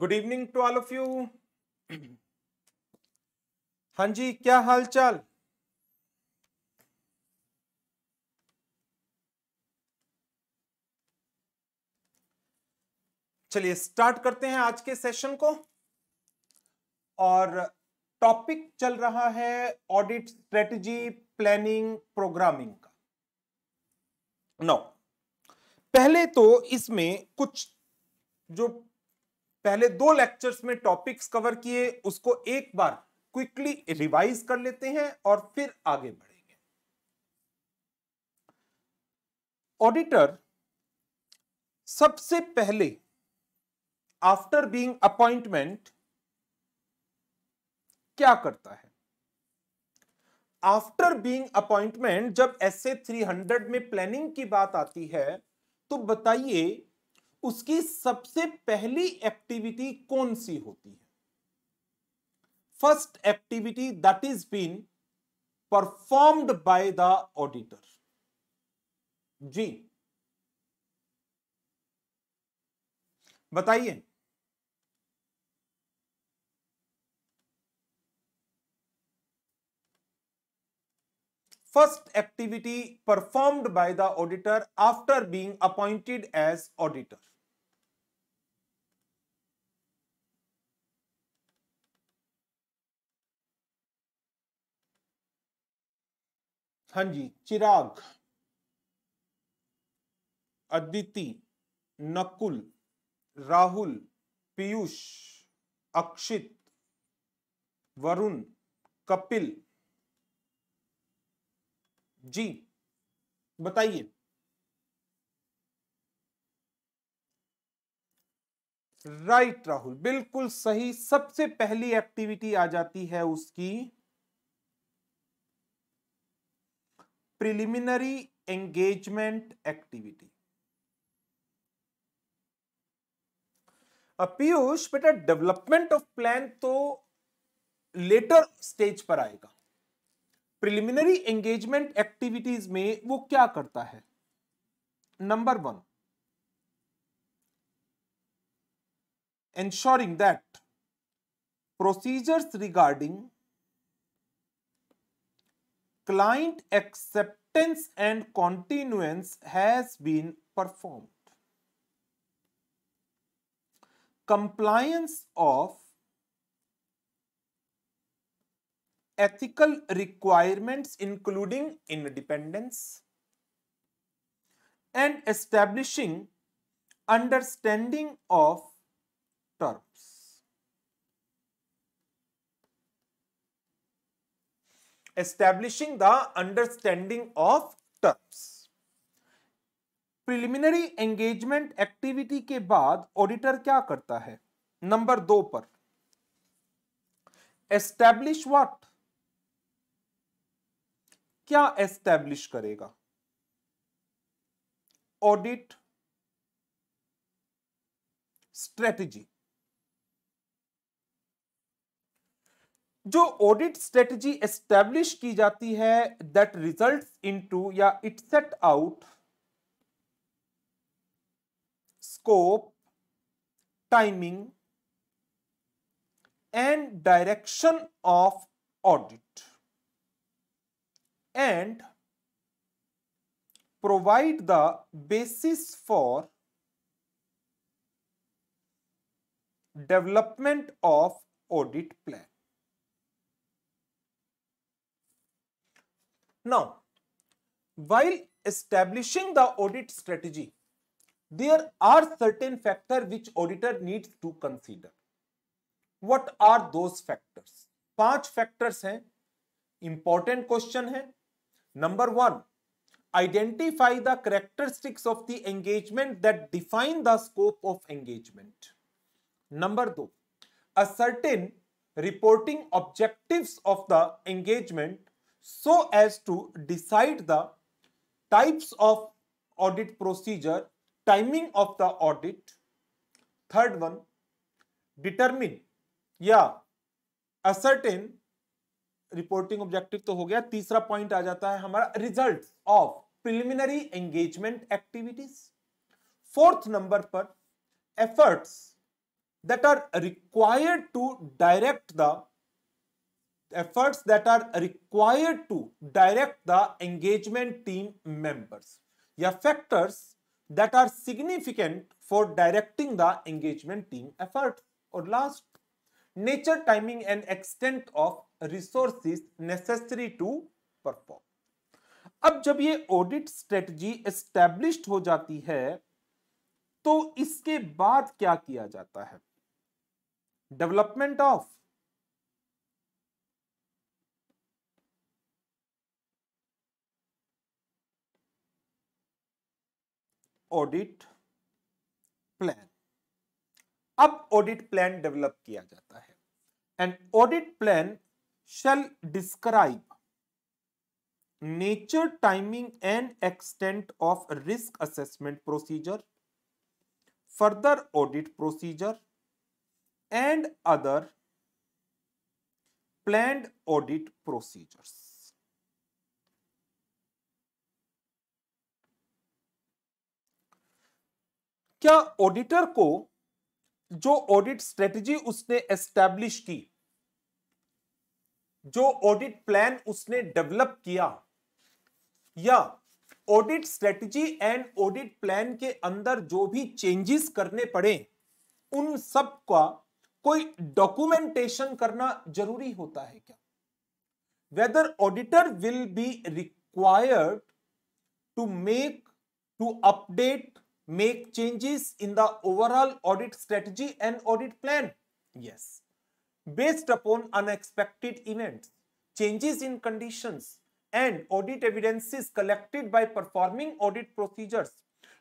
Good evening to all of you. हाँ जी, क्या हाल चाल। चलिए स्टार्ट करते हैं आज के सेशन को। और टॉपिक चल रहा है ऑडिट स्ट्रेटजी, प्लानिंग, प्रोग्रामिंग का। नो, पहले तो इसमें कुछ जो पहले दो लेक्चर्स में टॉपिक्स कवर किए उसको एक बार क्विकली रिवाइज कर लेते हैं और फिर आगे बढ़ेंगे। ऑडिटर सबसे पहले आफ्टर बीइंग अपॉइंटमेंट क्या करता है? आफ्टर बीइंग अपॉइंटमेंट जब एसए 300 में प्लानिंग की बात आती है तो बताइए उसकी सबसे पहली एक्टिविटी कौन सी होती है? First activity that is been performed by the auditor. जी बताइए। First activity performed by the auditor after being appointed as auditor. हाँ जी, चिराग, अदिति, नकुल, राहुल, पीयूष, अक्षित, वरुण, कपिल, जी बताइए। राइट राहुल, बिल्कुल सही। सबसे पहली एक्टिविटी आ जाती है उसकी प्रिलिमिनरी एंगेजमेंट एक्टिविटी। पीयूष बेटा, डेवलपमेंट ऑफ प्लान तो लेटर स्टेज पर आएगा। प्रिलिमिनरी एंगेजमेंट एक्टिविटीज में वो क्या करता है? Number 1, ensuring that procedures regarding client acceptance and continuance has been performed. Compliance of ethical requirements including independence and establishing understanding of terms. Establishing the understanding of terms. Preliminary engagement activity के बाद auditor क्या करता है? Number 2 पर establish what? क्या establish करेगा? Audit strategy. जो audit strategy establish की जाती है दैट रिजल्ट्स इनटू या it set out scope, timing and direction of audit and provide the basis for development of audit plan. Now, while establishing the audit strategy, there are certain factors which auditor needs to consider. What are those factors? 5 factors हैं, important question है। Number 1, identify the characteristics of the engagement that define the scope of engagement. Number 2, ascertain reporting objectives of the engagement so as to decide the types of audit procedure, timing of the audit. Third one, determine या ascertain reporting objective तो हो गया। तीसरा point आ जाता है हमारा result of preliminary engagement activities. Fourth number पर efforts that are required to direct the efforts that are required to direct the engagement team members, या factors that are significant for directing the engagement team efforts. और last, nature, timing and extent of resources necessary to perform. अब जब ये audit strategy established हो जाती है तो इसके बाद क्या किया जाता है? Development of audit plan. अब ऑडिट प्लान डेवलप किया जाता है. And audit plan shall describe nature, timing and extent of risk assessment procedure, further audit procedure and other planned audit procedures. क्या ऑडिटर को जो ऑडिट स्ट्रेटजी उसने establish की, जो ऑडिट प्लान उसने डेवलप किया, या audit strategy and audit plan के अंदर जो भी चेंजेस करने पड़े, उन सब का कोई डॉक्यूमेंटेशन करना जरूरी होता है क्या? Whether auditor will be required to update, make changes in the overall audit strategy and audit plan. Yes, based upon unexpected events, changes in conditions and audit evidences collected by performing audit procedures,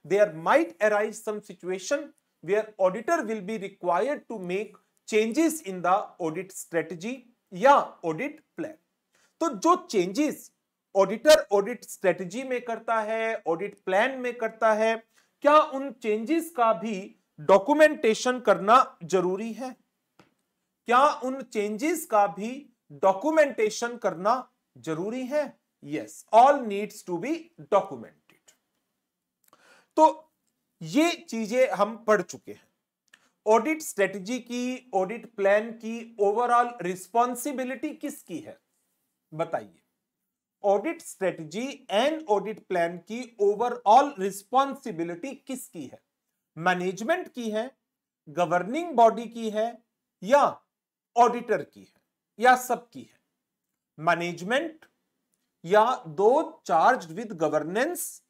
there might arise some situation where auditor will be required to make changes in the audit strategy या audit plan. तो जो changes auditor audit strategy में करता है, audit plan में करता है, क्या उन चेंजेस का भी डॉक्यूमेंटेशन करना जरूरी है? क्या उन चेंजेस का भी डॉक्यूमेंटेशन करना जरूरी है? Yes, all needs to be documented. तो ये चीजें हम पढ़ चुके हैं. ऑडिट स्ट्रेटजी की, ऑडिट प्लान की ओवरऑल रिस्पॉन्सिबिलिटी किसकी है? बताइए. Audit strategy and audit plan की ओवरऑल रिस्पॉन्सिबिलिटी किसकी है? मैनेजमेंट की है, गवर्निंग बॉडी की है, या ऑडिटर की है, या सबकी है? मैनेजमेंट, या दो चार्ज विद गवर्नेंस,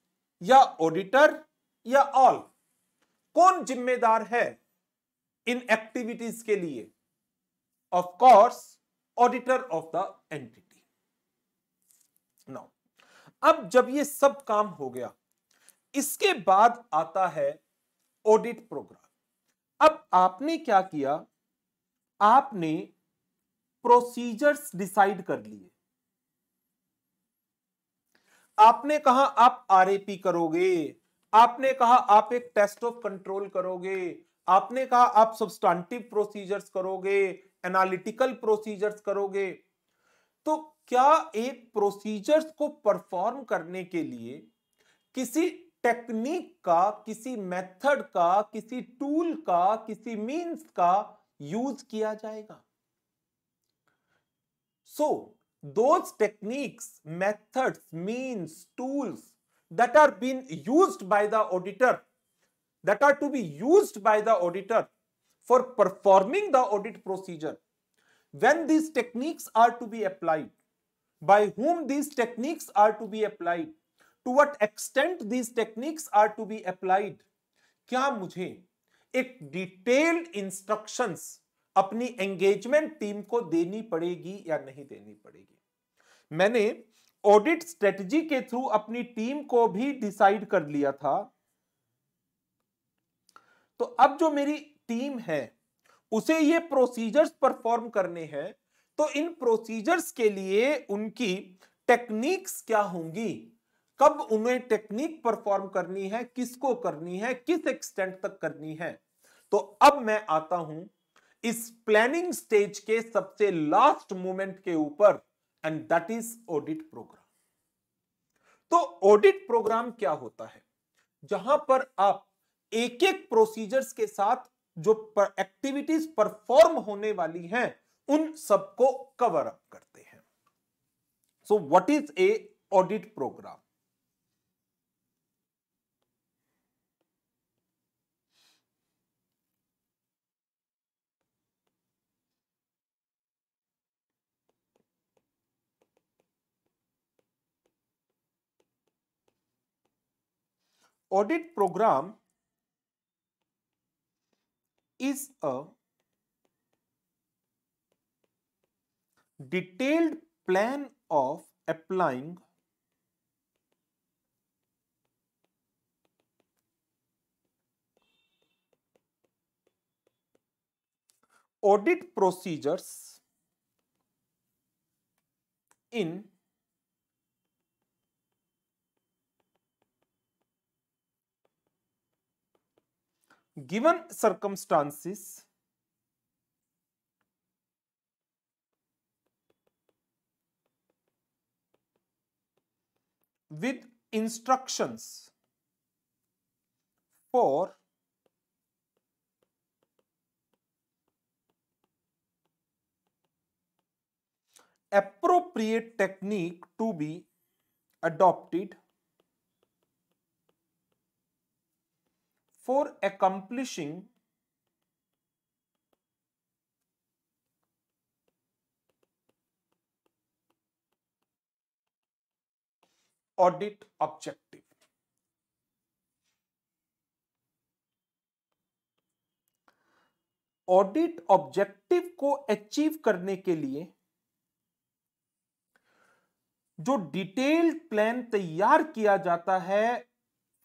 या ऑडिटर, या ऑल? कौन जिम्मेदार है इन एक्टिविटीज के लिए? Of course auditor of the entity. अब जब ये सब काम हो गया, इसके बाद आता है ऑडिट प्रोग्राम. अब आपने क्या किया? आपने प्रोसीजर्स डिसाइड कर लिए. आपने कहा आप आरएपी करोगे, आपने कहा आप एक टेस्ट ऑफ कंट्रोल करोगे, आपने कहा आप सब्सटेंटिव प्रोसीजर्स करोगे, एनालिटिकल प्रोसीजर्स करोगे. तो क्या एक प्रोसीजर्स को परफॉर्म करने के लिए किसी टेक्निक का, किसी मेथड का, किसी टूल का, किसी मींस का यूज किया जाएगा? सो those techniques, methods, means, tools that are being used by the auditor, that are to be used by the auditor for performing the audit procedure, when these techniques are to be applied, by whom these techniques are to be applied, to what extent these techniques are to be applied, क्या मुझे एक detailed instructions अपनी engagement team को देनी पड़ेगी या नहीं देनी पड़ेगी? मैंने ऑडिट स्ट्रेटजी के थ्रू अपनी टीम को भी डिसाइड कर लिया था. तो अब जो मेरी टीम है उसे ये प्रोसीजर्स परफॉर्म करने हैं, तो इन प्रोसीजर्स के लिए उनकी टेक्निक्स क्या होंगी, कब उन्हें टेक्निक परफॉर्म करनी है, किसको करनी है, किस एक्सटेंट तक करनी है. तो अब मैं आता हूं इस प्लानिंग स्टेज के सबसे लास्ट मोमेंट के ऊपर, and that is audit program. तो ऑडिट प्रोग्राम क्या होता है? जहां पर आप एक एक प्रोसीजर्स के साथ जो एक्टिविटीज परफॉर्म होने वाली हैं उन सबको कवर अप करते हैं। So what is a audit program? Audit program is a detailed plan of applying audit procedures in given circumstances with instructions for appropriate technique to be adopted for accomplishing audit objective। Audit objective को achieve करने के लिए जो detailed plan तैयार किया जाता है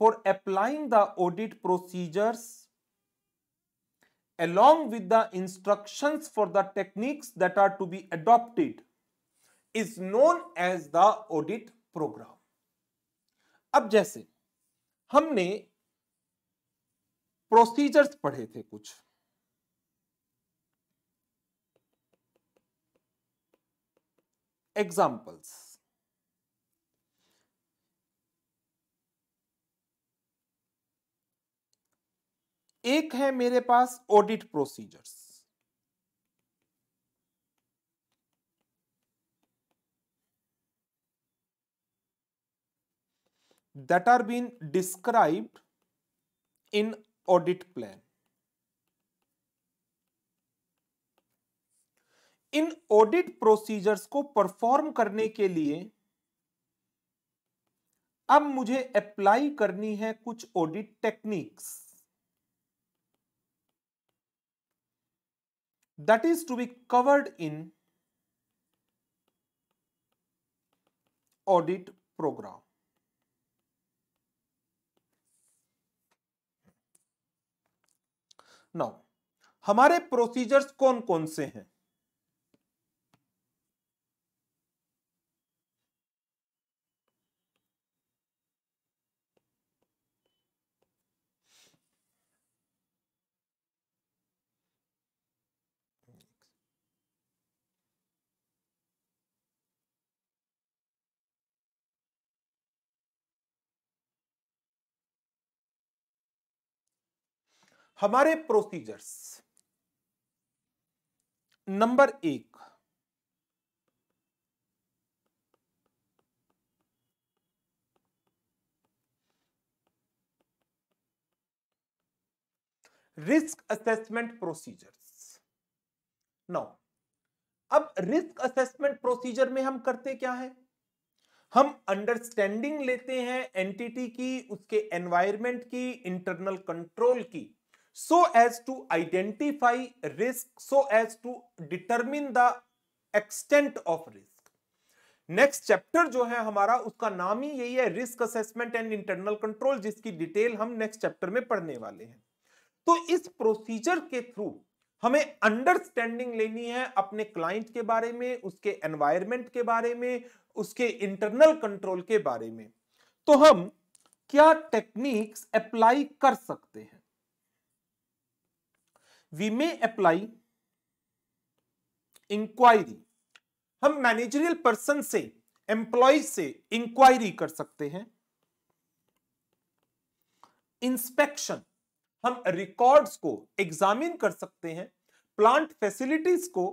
for applying the audit procedures along with the instructions for the techniques that are to be adopted is known as the audit program। अब जैसे हमने प्रोसीजर्स पढ़े थे कुछ, एग्जाम्पल्स, एक है मेरे पास audit procedures, that are being described in audit plan। इन ऑडिट प्रोसीजर्स को परफॉर्म करने के लिए अब मुझे अप्लाई करनी है कुछ audit techniques that is to be covered in audit program। Now हमारे प्रोसीजर्स कौन कौन से हैं? हमारे procedures, number 1, risk assessment procedures. Now अब रिस्क असेसमेंट प्रोसीजर में हम करते क्या है? हम अंडरस्टैंडिंग लेते हैं एंटिटी की, उसके एनवायरनमेंट की, इंटरनल कंट्रोल की, so as to identify risk, so as to determine the extent of risk। Next chapter जो है हमारा उसका नाम ही यही है, risk assessment and internal control, जिसकी डिटेल हम नेक्स्ट चैप्टर में पढ़ने वाले हैं। तो इस प्रोसीजर के थ्रू हमें अंडरस्टैंडिंग लेनी है अपने क्लाइंट के बारे में, उसके एनवायरनमेंट के बारे में, उसके इंटरनल कंट्रोल के बारे में। तो हम क्या टेक्निक्स अप्लाई कर सकते हैं? We may apply inquiry. हम मैनेजरियल पर्सन से, एम्प्लॉय से इंक्वायरी कर सकते हैं। इंस्पेक्शन, हम रिकॉर्ड्स को एग्जामिन कर सकते हैं, प्लांट फैसिलिटीज को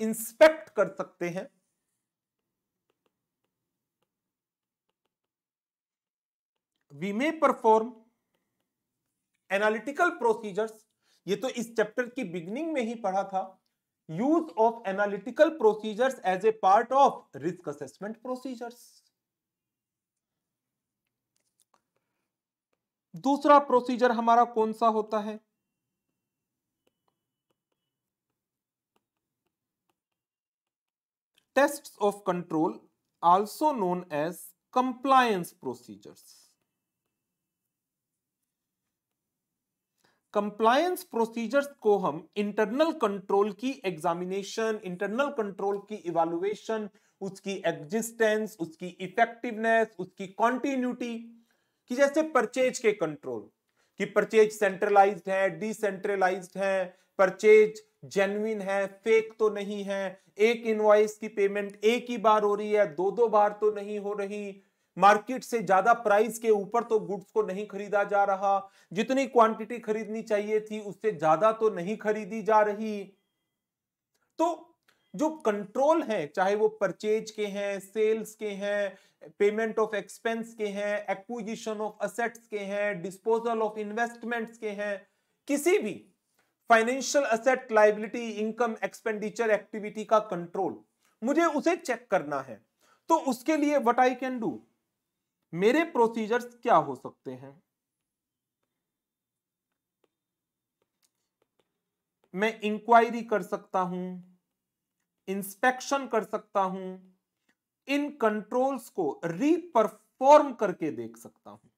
इंस्पेक्ट कर सकते हैं, we may perform analytical procedures, ये तो इस चैप्टर की बिगिनिंग में ही पढ़ा था, use of analytical procedures as a part of risk assessment procedures. दूसरा प्रोसीजर हमारा कौन सा होता है? Tests of control, also known as compliance procedures. Compliance procedures को हम इंटरनल कंट्रोल की एग्जामिनेशन, इंटरनल कंट्रोल की इवैल्यूएशन, उसकी एग्जिस्टेंस, उसकी इफेक्टिवनेस, उसकी कॉन्टिन्यूटी, कि जैसे परचेज के कंट्रोल, कि परचेज सेंट्रलाइज्ड है, डिसेंट्रलाइज्ड है, परचेज जेन्युइन है, फेक तो नहीं है, एक इनवॉइस की पेमेंट एक ही बार हो रही है, दो दो बार तो नहीं हो रही, मार्केट से ज्यादा प्राइस के ऊपर तो गुड्स को नहीं खरीदा जा रहा, जितनी क्वांटिटी खरीदनी चाहिए थी उससे ज्यादा तो नहीं खरीदी जा रही। तो जो कंट्रोल है, चाहे वो परचेज के हैं, सेल्स के हैं, पेमेंट ऑफ एक्सपेंस के हैं, एक्विजिशन ऑफ असेट्स के हैं, डिस्पोजल ऑफ इन्वेस्टमेंट्स के हैं, किसी भी financial asset, liability, income, expenditure activity का कंट्रोल मुझे उसे चेक करना है। तो उसके लिए व्हाट आई कैन डू, मेरे प्रोसीजर्स क्या हो सकते हैं? मैं इंक्वायरी कर सकता हूं, इंस्पेक्शन कर सकता हूं, इन कंट्रोल्स को रीपरफॉर्म करके देख सकता हूं।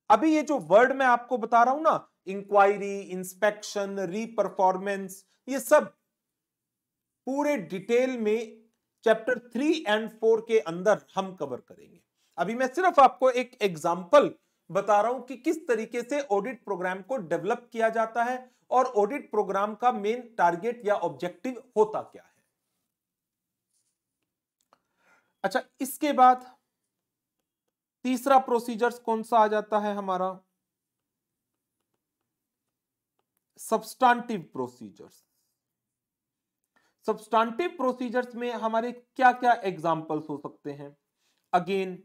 अभी ये जो वर्ड मैं आपको बता रहा हूं ना, इंक्वायरी, इंस्पेक्शन, रीपरफॉर्मेंस, ये सब पूरे डिटेल में चैप्टर 3 एंड 4 के अंदर हम कवर करेंगे। अभी मैं सिर्फ आपको एक एग्जांपल बता रहा हूं कि किस तरीके से ऑडिट प्रोग्राम को डेवलप किया जाता है और ऑडिट प्रोग्राम का मेन टारगेट या ऑब्जेक्टिव होता क्या है। अच्छा, इसके बाद तीसरा प्रोसीजर्स कौन सा आ जाता है हमारा? Substantive procedures. सब्सटेंटिव प्रोसीजर्स में हमारे क्या क्या एग्जांपल्स हो सकते हैं? Again,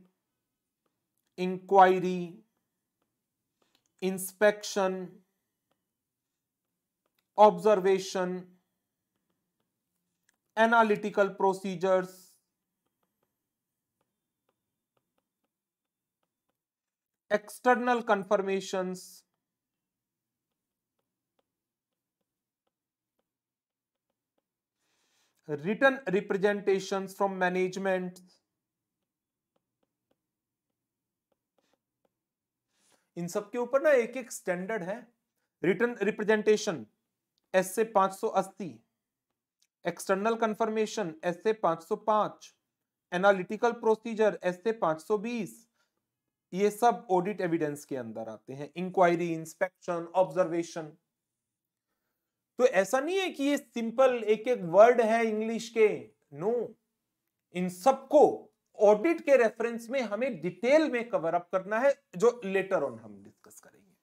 inquiry, inspection, observation, analytical procedures, external confirmations, written representations from management, इन सब के ऊपर ना एक एक स्टैंडर्ड है। रिटन रिप्रेजेंटेशन एस से 580, एक्सटर्नल कंफर्मेशन एस से 505, एनालिटिकल प्रोसीजर एस से 520, ये सब ऑडिट एविडेंस के अंदर आते हैं। Inquiry, inspection, observation. तो ऐसा नहीं है कि ये सिंपल एक एक वर्ड है इंग्लिश के, नो, इन सबको ऑडिट के रेफरेंस में हमें डिटेल में कवर अप करना है, जो लेटर ऑन हम डिस्कस करेंगे।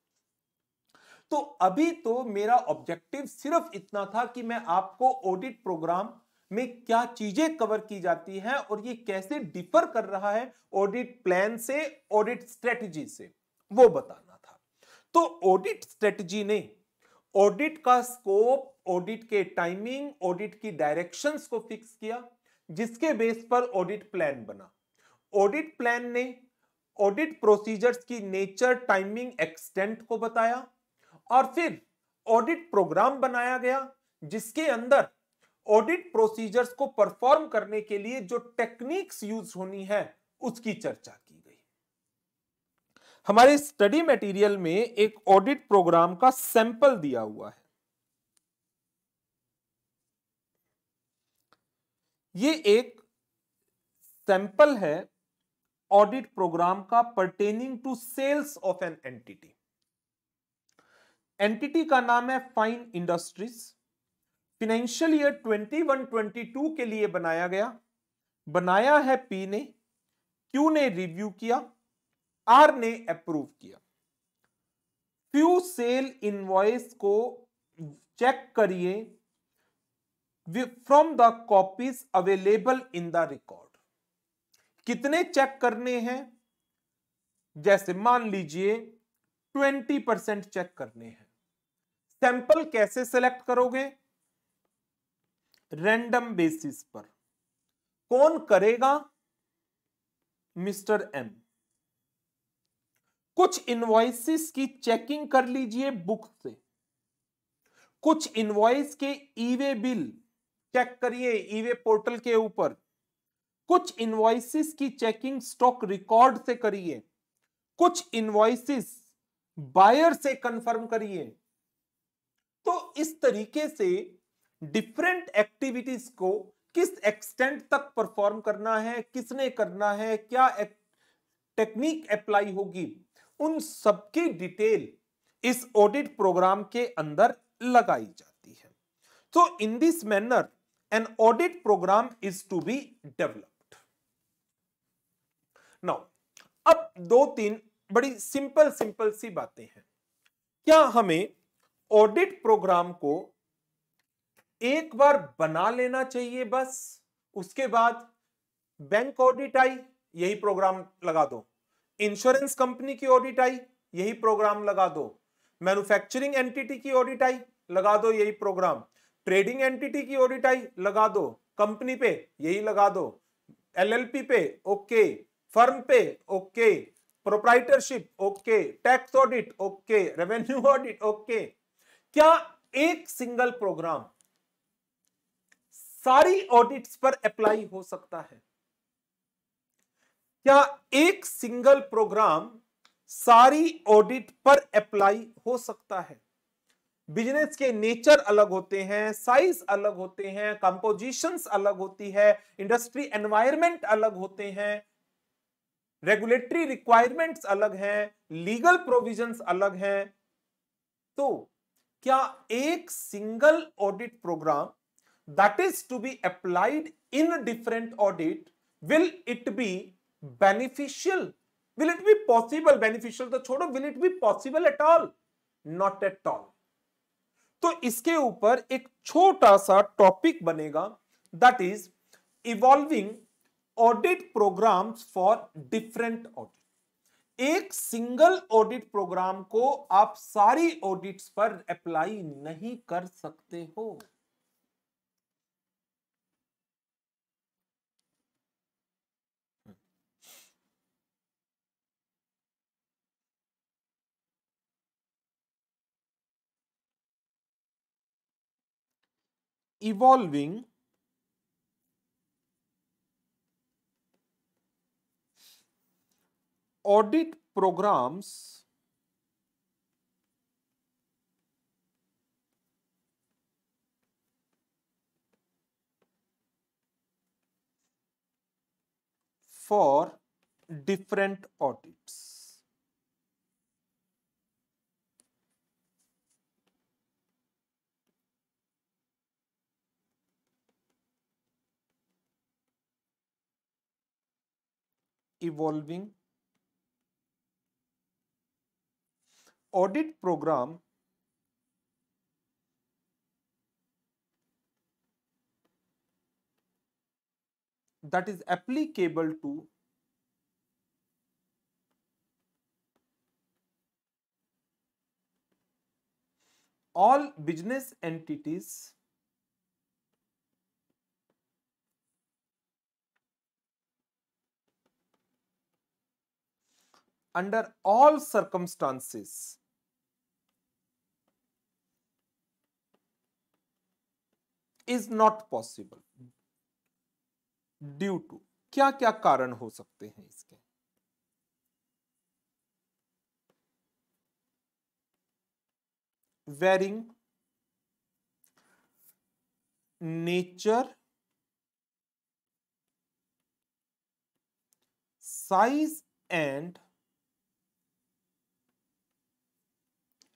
तो अभी तो मेरा ऑब्जेक्टिव सिर्फ इतना था कि मैं आपको ऑडिट प्रोग्राम में क्या चीजें कवर की जाती हैं और ये कैसे डिफर कर रहा है ऑडिट प्लान से, ऑडिट स्ट्रेटजी से, वो बताना था। तो ऑडिट स्ट्रेटजी ने ऑडिट का स्कोप, ऑडिट के टाइमिंग, ऑडिट की डायरेक्शंस को फिक्स किया, जिसके बेस पर ऑडिट प्लान बना। ऑडिट प्लान ने ऑडिट प्रोसीजर्स की नेचर, टाइमिंग, एक्सटेंट को बताया और फिर ऑडिट प्रोग्राम बनाया गया, जिसके अंदर ऑडिट प्रोसीजर्स को परफॉर्म करने के लिए जो टेक्निक्स यूज होनी है उसकी चर्चा की गई। हमारे स्टडी मटेरियल में एक ऑडिट प्रोग्राम का सैंपल दिया हुआ है। ये एक सैंपल है ऑडिट प्रोग्राम का pertaining to sales of an entity. Entity का नाम है फाइन इंडस्ट्रीज। फाइनेंशियल ईयर 21-22 के लिए बनाया गया। बनाया है पी ने, क्यू ने रिव्यू किया, आर ने अप्रूव किया। फ्यू सेल इनवॉइस को चेक करिए from the copies available in the record. कितने चेक करने हैं? जैसे मान लीजिए 20% चेक करने हैं। सैंपल कैसे सेलेक्ट करोगे? रैंडम बेसिस पर। कौन करेगा? Mister M. कुछ इनवॉइसेस की चेकिंग कर लीजिए बुक से, कुछ इनवॉइस के ईवे बिल चेक करिए ईवे पोर्टल के ऊपर, कुछ इनवॉइसेस की चेकिंग स्टॉक रिकॉर्ड से करिए, कुछ इनवॉइसेस बायर से कंफर्म करिए। तो इस तरीके से डिफरेंट एक्टिविटीज को किस एक्सटेंट तक परफॉर्म करना है, किसने करना है, क्या टेक्निक अप्लाई होगी, उन सबकी डिटेल इस ऑडिट प्रोग्राम के अंदर लगाई जाती है। तो in this manner an audit program is to be developed. Now अब दो तीन बड़ी सिंपल सी बातें हैं। क्या हमें ऑडिट प्रोग्राम को एक बार बना लेना चाहिए बस, उसके बाद बैंक ऑडिट आई यही प्रोग्राम लगा दो, इंश्योरेंस कंपनी की ऑडिट आई यही प्रोग्राम लगा दो, मैन्युफैक्चरिंग एंटिटी की ऑडिट आई लगा दो यही प्रोग्राम, ट्रेडिंग एंटिटी की ऑडिट आई लगा दो, कंपनी पे यही लगा दो, एलएलपी पे ओके, फर्म पे okay, proprietorship okay, tax audit okay, revenue audit okay. क्या एक सिंगल प्रोग्राम सारी ऑडिट्स पर अप्लाई हो सकता है? क्या एक सिंगल प्रोग्राम सारी ऑडिट पर अप्लाई हो सकता है? बिजनेस के नेचर अलग होते हैं, साइज अलग होते हैं, कंपोजिशंस अलग होती है, इंडस्ट्री एनवायरनमेंट अलग होते हैं, रेगुलेटरी रिक्वायरमेंट्स अलग हैं, लीगल प्रोविजंस अलग हैं। तो क्या एक single audit program that is to be applied in different audit, will it be beneficial? Will it be possible? Beneficial तो छोड़ो, will it be possible at all? Not at all. तो इसके ऊपर एक छोटा सा टॉपिक बनेगा, that is evolving audit programs for different audit। एक सिंगल ऑडिट प्रोग्राम को आप सारी ऑडिट्स पर अप्लाई नहीं कर सकते हो। Evolving audit programs for different audits। Evolving audit program that is applicable to all business entities under all circumstances is not possible due to। क्या क्या कारण हो सकते हैं इसके? varying nature, size and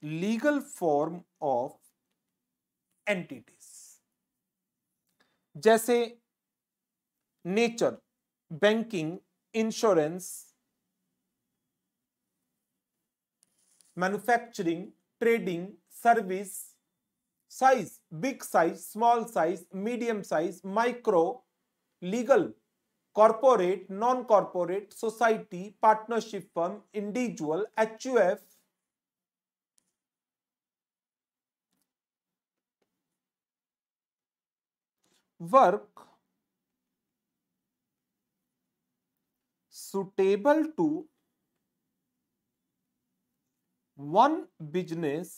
legal form of entities। जैसे nature, banking, insurance, manufacturing, trading, service, size, big size, small size, medium size, micro, legal, corporate, non corporate, society, partnership firm, individual, HUF, work suitable to one business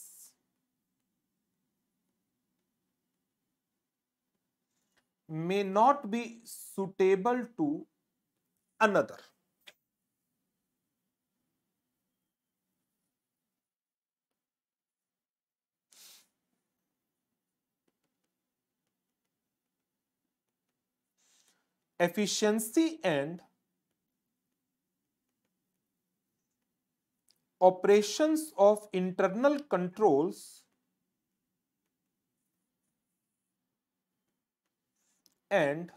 may not be suitable to another. Efficiency and operations of internal controls and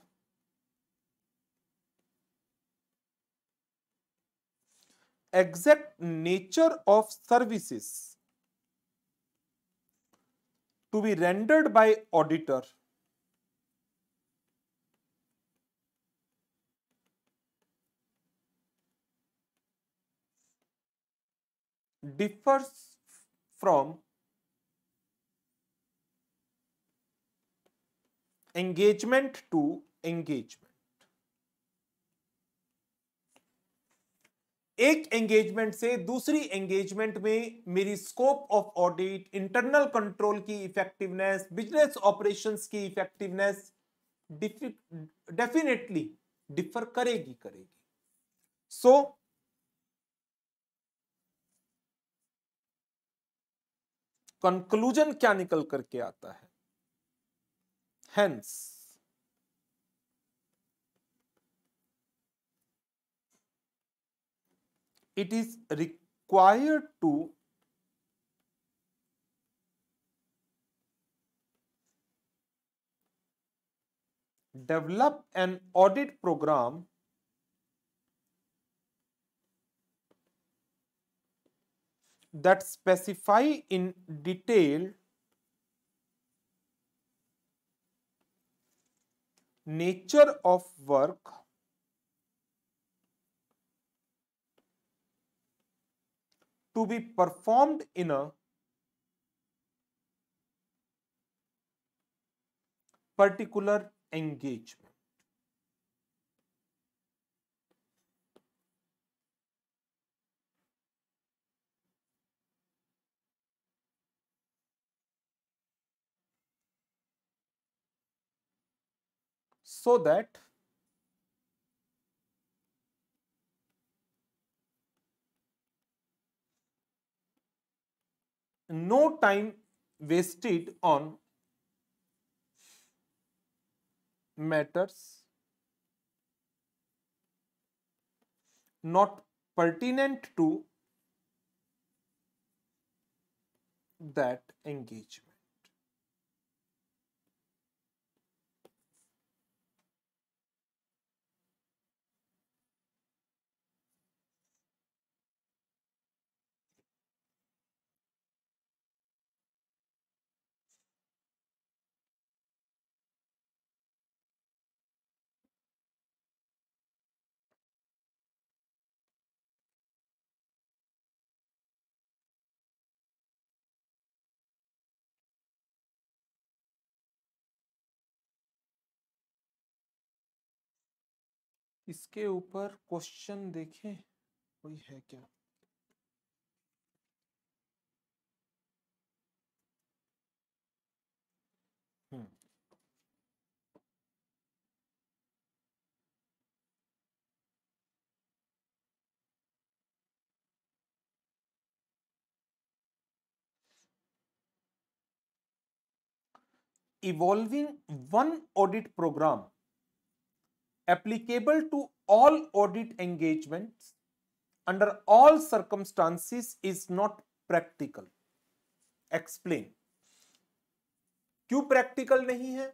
exact nature of services to be rendered by auditor differs from engagement to engagement. एक engagement से दूसरी engagement में मेरी scope of audit, internal control की effectiveness, business operations की effectiveness definitely differ करेगी। So conclusion क्या निकल करके आता है? Hence it is required to develop an audit program that specify in detail nature of work to be performed in a particular engagement. So that no time wasted on matters not pertinent to that engagement. इसके ऊपर question देखें, कोई है क्या? Evolving one audit program applicable to all audit engagements under all circumstances is not practical. Explain. क्यों practical नहीं है?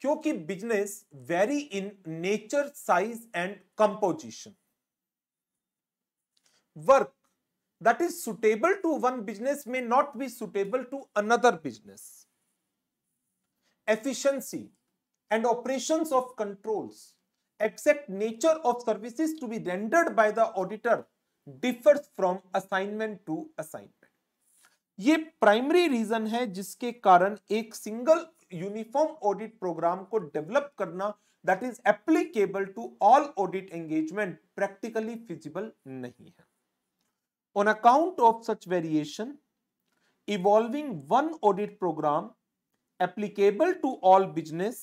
क्योंकि business very in nature, size and composition. Work that is suitable to one business may not be suitable to another business. Efficiency and operations of controls, exact nature of services to be rendered by the auditor differs from assignment to assignment. ये primary reason है जिसके कारण एक single uniform audit program को develop करना that is applicable to all audit engagement practically feasible नहीं है. On account of such variation, evolving one audit program applicable to all business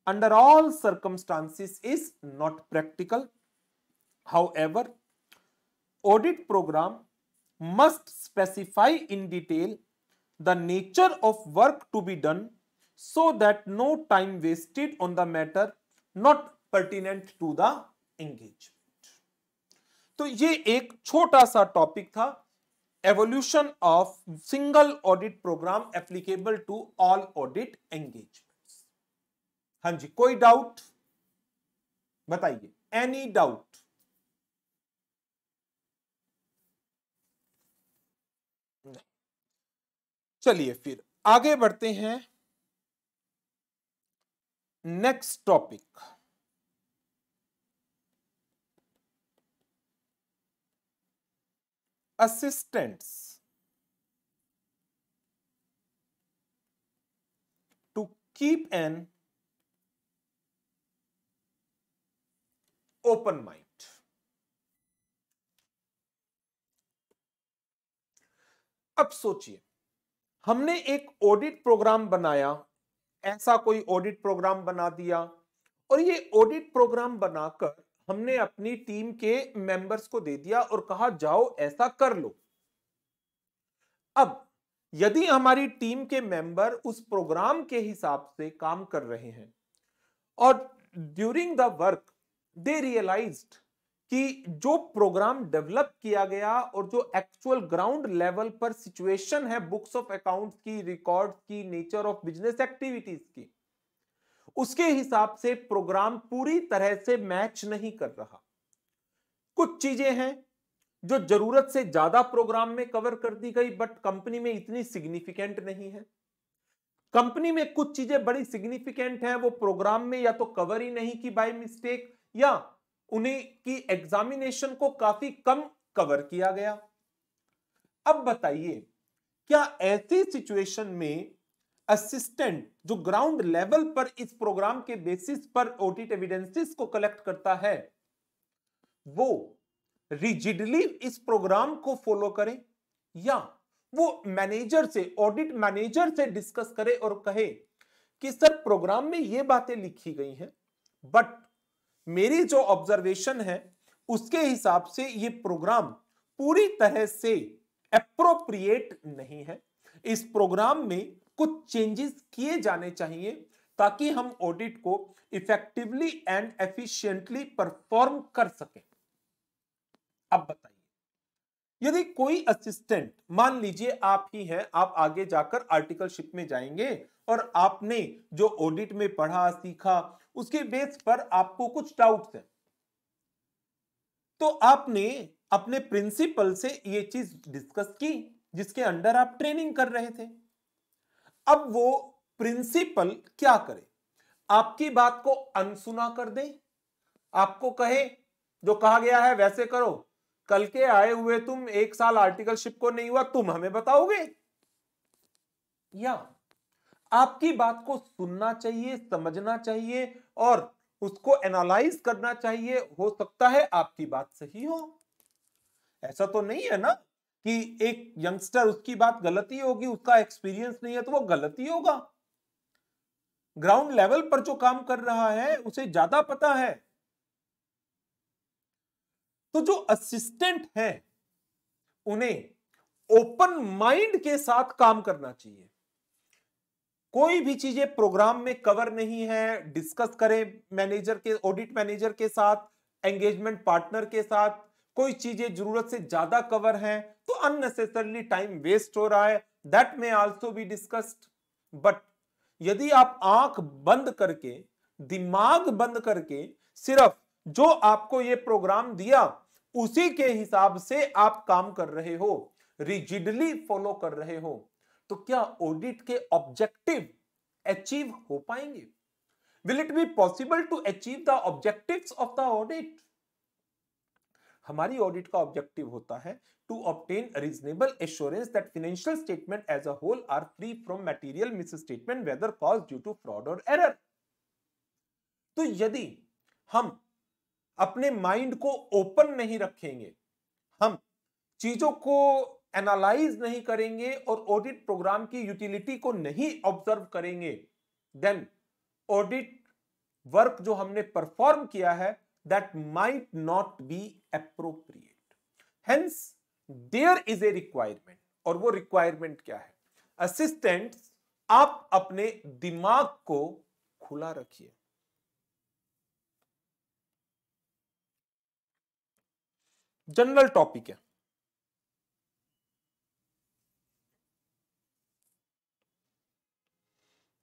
under all circumstances is not practical. However, audit program must specify in detail the nature of work to be done so that no time wasted on the matter not pertinent to the engagement. तो ये एक छोटा सा topic था, evolution of single audit program applicable to all audit engagements. हाँ जी, कोई doubt बताइए, एनी डाउट? नहीं. चलिए फिर आगे बढ़ते हैं. Next topic, assistants to keep an open mind. अब सोचिए, हमने एक ऑडिट प्रोग्राम बनाया, ऐसा कोई ऑडिट प्रोग्राम बना दिया और ये ऑडिट प्रोग्राम बनाकर हमने अपनी टीम के मेंबर्स को दे दिया और कहा जाओ ऐसा कर लो. अब यदि हमारी टीम के मेंबर उस प्रोग्राम के हिसाब से काम कर रहे हैं और during the work they realised कि जो प्रोग्राम डेवलप किया गया और जो एक्चुअल ग्राउंड लेवल पर सिचुएशन है बुक्स ऑफ अकाउंट्स की, रिकॉर्ड्स की, नेचर ऑफ बिजनेस एक्टिविटीज की, उसके हिसाब से प्रोग्राम पूरी तरह से मैच नहीं कर रहा. कुछ चीजें हैं जो जरूरत से ज्यादा प्रोग्राम में कवर कर दी गई बट कंपनी में इतनी सिग्निफिकेंट नहीं है. कंपनी में कुछ चीजें बड़ी सिग्निफिकेंट हैं, वो प्रोग्राम में या तो कवर ही नहीं की बाय मिस्टेक या उन्हें की एग्जामिनेशन को काफी कम कवर किया गया. अब बताइए, क्या ऐसी सिचुएशन में असिस्टेंट जो ग्राउंड लेवल पर इस प्रोग्राम के बेसिस पर ऑडिट एविडेंसेस को कलेक्ट करता है वो रिजिडली इस प्रोग्राम को फॉलो करे या वो मैनेजर से, ऑडिट मैनेजर से डिस्कस करे और कहे कि सर प्रोग्राम में ये बातें लिखी गई हैं बट मेरी जो ऑब्जर्वेशन है उसके हिसाब से ये प्रोग्राम पूरी तरह से एप्रोप्रिएट नहीं है, इस प्रोग्राम में कुछ चेंजेस किए जाने चाहिए ताकि हम ऑडिट को इफेक्टिवली एंड एफिशिएंटली परफॉर्म कर सकें. अब बताइए, यदि कोई असिस्टेंट, मान लीजिए आप ही हैं, आप आगे जाकर आर्टिकलशिप में जाएंगे और आपने जो ऑडिट में पढ़ा सीखा उसके बेस पर आपको कुछ डाउट्स हैं, तो आपने अपने प्रिंसिपल से ये चीज डिस्कस की जिसके अंडर आप ट्रेनिंग कर रहे थे. अब वो प्रिंसिपल क्या करे, आपकी बात को अनसुना कर दे, आपको कहे जो कहा गया है वैसे करो, कल के आए हुए तुम 1 साल आर्टिकलशिप को नहीं हुआ तुम हमें बताओगे, या आपकी बात को सुनना चाहिए, समझना चाहिए और उसको एनालाइज करना चाहिए. हो सकता है आपकी बात सही हो, ऐसा तो नहीं है ना कि एक यंगस्टर उसकी बात गलती होगी, उसका एक्सपीरियंस नहीं है तो वो गलती होगा. ग्राउंड लेवल पर जो काम कर रहा है उसे ज्यादा पता है. तो जो असिस्टेंट है उन्हें ओपन माइंड के साथ काम करना चाहिए. कोई भी चीजें प्रोग्राम में कवर नहीं है, डिस्कस करें मैनेजर के, ऑडिट मैनेजर के साथ, एंगेजमेंट पार्टनर के साथ. कोई चीजें जरूरत से ज्यादा कवर हैं तो अननेसेसरली टाइम वेस्ट हो रहा है, that may also be discussed. But यदि आप आंख बंद करके, दिमाग बंद करके सिर्फ जो आपको ये प्रोग्राम दिया उसी के हिसाब से आप काम कर रहे हो, रिजिडली फॉलो कर रहे हो, तो क्या ऑडिट के ऑब्जेक्टिव अचीव हो पाएंगे? Will it be possible to achieve the objectives of the audit? हमारी ऑडिट का ऑब्जेक्टिव होता है to obtain reasonable assurance that financial statement as a whole are free from material misstatement whether caused due to fraud और error. तो यदि हम अपने mind को ओपन नहीं रखेंगे, हम चीजों को एनालाइज नहीं करेंगे और ऑडिट प्रोग्राम की यूटिलिटी को नहीं ऑब्जर्व करेंगे, देन ऑडिट वर्क जो हमने परफॉर्म किया है that might not be appropriate. Hence there is a requirement, और वो रिक्वायरमेंट क्या है? असिस्टेंट्स, आप अपने दिमाग को खुला रखिए। जनरल टॉपिक है,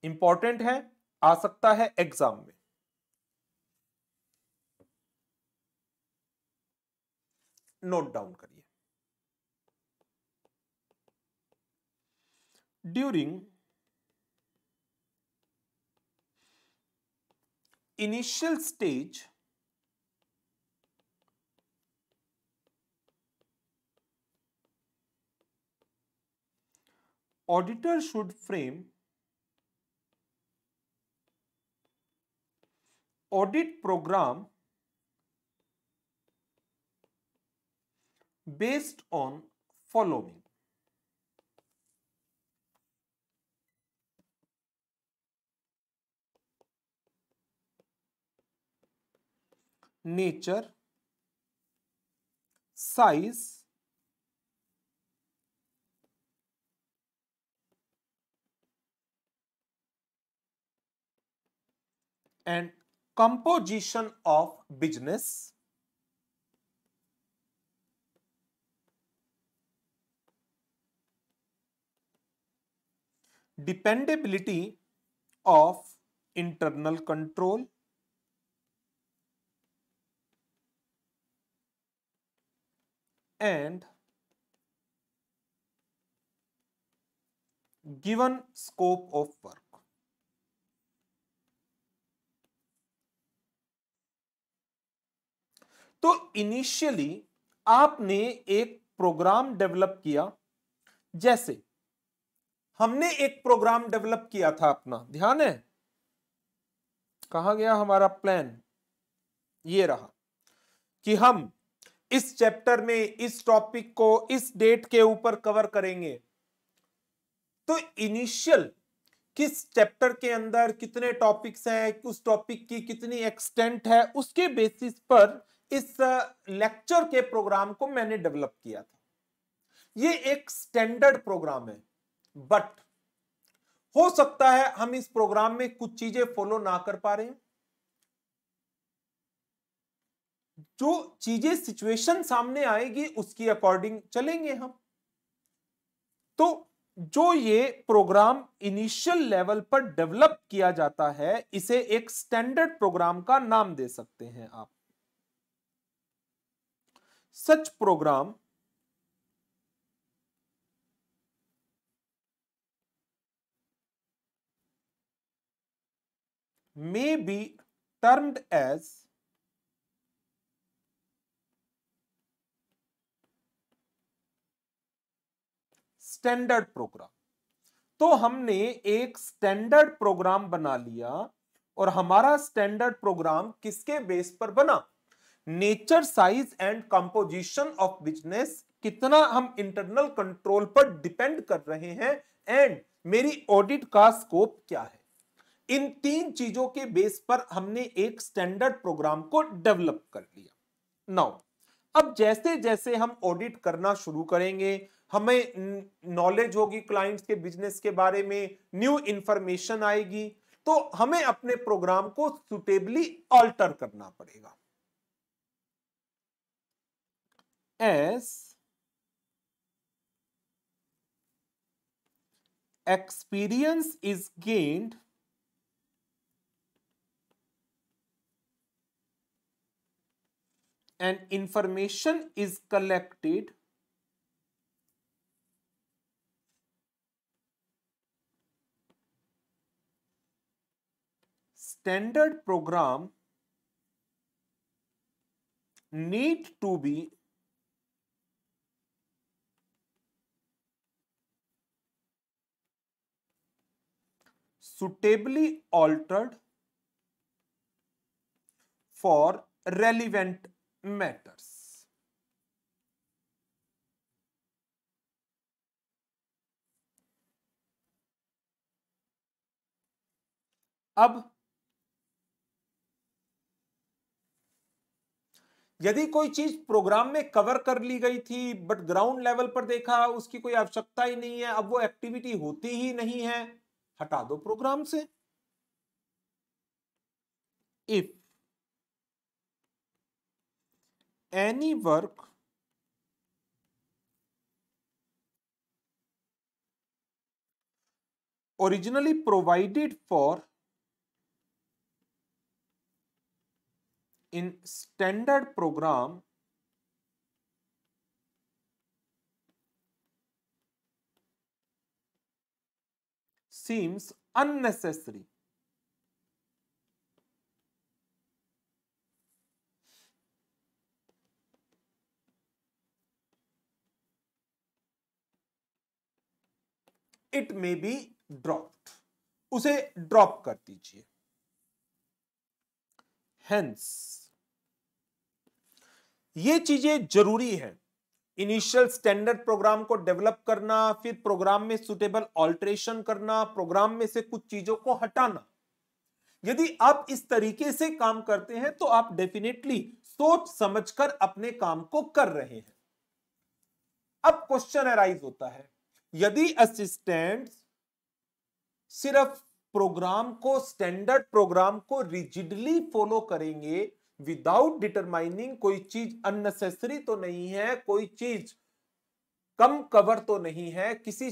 इंपॉर्टेंट है, आ सकता है एग्जाम में। नोट डाउन करिए। During initial stage auditor should frame audit program based on following: nature, size, and composition of business, dependability of internal control, and given scope of work। तो initially आपने एक programme develop किया, जैसे हमने एक programme develop किया था अपना, ध्यान है? कहां गया हमारा प्लान? ये रहा कि हम इस चैप्टर में इस टॉपिक को इस डेट के ऊपर कवर करेंगे। तो इनिशियल किस चैप्टर के अंदर कितने टॉपिक्स हैं, उस टॉपिक की कितनी एक्सटेंट है, उसके बेसिस पर इस लेक्चर के प्रोग्राम को मैंने डेवलप किया था। ये एक स्टैंडर्ड प्रोग्राम है, बट हो सकता है हम इस प्रोग्राम में कुछ चीजें फॉलो ना कर पा रहे हैं। जो चीजें सिचुएशन सामने आएगी उसकी अकॉर्डिंग चलेंगे हम। तो जो ये प्रोग्राम इनिशियल लेवल पर डेवलप किया जाता है, इसे एक स्टैंडर्ड प्रोग्राम का नाम दे सकते हैं आप। Such program may be termed as standard program. तो हमने एक स्टैंडर्ड प्रोग्राम बना लिया, और हमारा स्टैंडर्ड प्रोग्राम किसके बेस पर बना? Nature, size and composition of business, कितना हम इंटरनल कंट्रोल पर डिपेंड कर रहे हैं, एंड मेरी ऑडिट का स्कोप क्या है। इन तीन चीजों के बेस पर हमने एक स्टैंडर्ड प्रोग्राम को डेवलप कर लिया। नाउ अब जैसे जैसे हम ऑडिट करना शुरू करेंगे, हमें नॉलेज होगी क्लाइंट्स के बिजनेस के बारे में, न्यू इंफॉर्मेशन आएगी, तो हमें अपने प्रोग्राम को सुटेबली ऑल्टर करना पड़ेगा। As experience is gained and information is collected standard program need to be suitably altered for relevant matters. अब यदि कोई चीज प्रोग्राम में कवर कर ली गई थी बट ग्राउंड लेवल पर देखा उसकी कोई आवश्यकता ही नहीं है, अब वो एक्टिविटी होती ही नहीं है, हटा दो प्रोग्राम से. If any work originally provided for in standard program seems unnecessary. It may be dropped. उसे ड्रॉप कर दीजिए. Hence, ये चीजें जरूरी है. इनिशियल स्टैंडर्ड प्रोग्राम को डेवलप करना, फिर प्रोग्राम में सुटेबल ऑल्टरेशन करना, प्रोग्राम में से कुछ चीजों को हटाना. यदि आप इस तरीके से काम करते हैं तो आप डेफिनेटली सोच समझकर अपने काम को कर रहे हैं. अब क्वेश्चन अराइज होता है, यदि असिस्टेंट सिर्फ प्रोग्राम को, स्टैंडर्ड प्रोग्राम को रिजिडली फॉलो करेंगे विदाउट डिटरमाइनिंग कोई चीज अननेसेसरी तो नहीं है, कोई चीज कम कवर तो नहीं है, किसी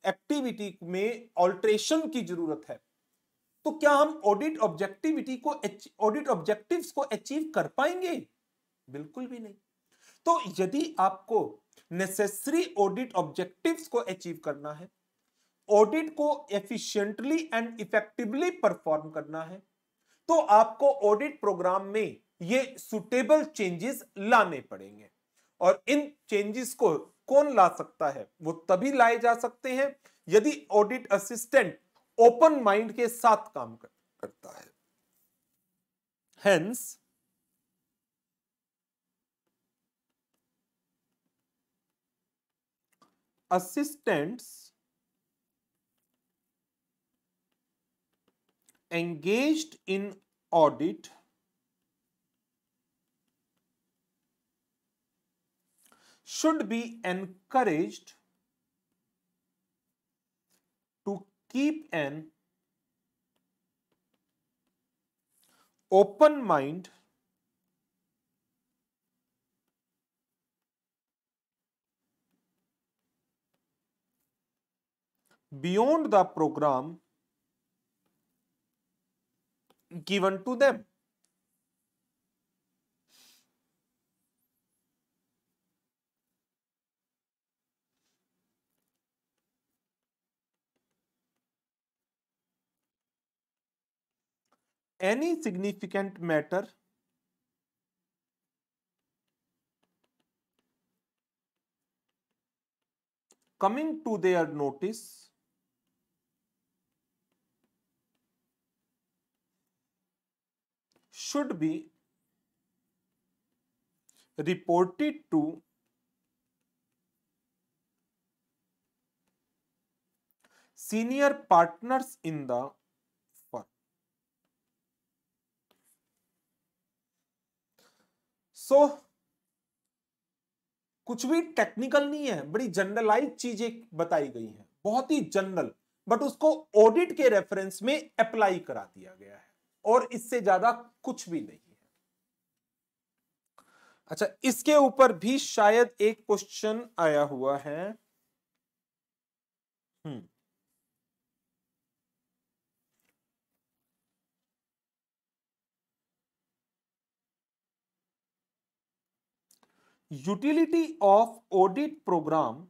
एक्टिविटी में ऑल्टरेशन की जरूरत है, तो क्या हम ऑडिट ऑब्जेक्टिव्स को अचीव कर पाएंगे? बिल्कुल भी नहीं. तो यदि आपको नेसेसरी ऑडिट ऑब्जेक्टिव्स को अचीव करना है, ऑडिट को एफिशिएंटली एंड इफेक्टिवली परफॉर्म करना है, तो आपको ऑडिट प्रोग्राम में ये सुटेबल चेंजेस लाने पड़ेंगे. और इन चेंजेस को कौन ला सकता है? वो तभी लाए जा सकते हैं यदि ऑडिट असिस्टेंट ओपन माइंड के साथ काम करता है. Hence assistants engaged in audit should be encouraged to keep an open mind beyond the program given to them. Any significant matter coming to their notice should be reported to senior partners in the firm. So कुछ भी technical नहीं है, बड़ी generalise चीजें बताई गई हैं, बहुत ही जनरल, बट उसको ऑडिट के रेफरेंस में अप्लाई करा दिया गया है और इससे ज्यादा कुछ भी नहीं है. अच्छा, इसके ऊपर भी शायद एक क्वेश्चन आया हुआ है. utility of audit program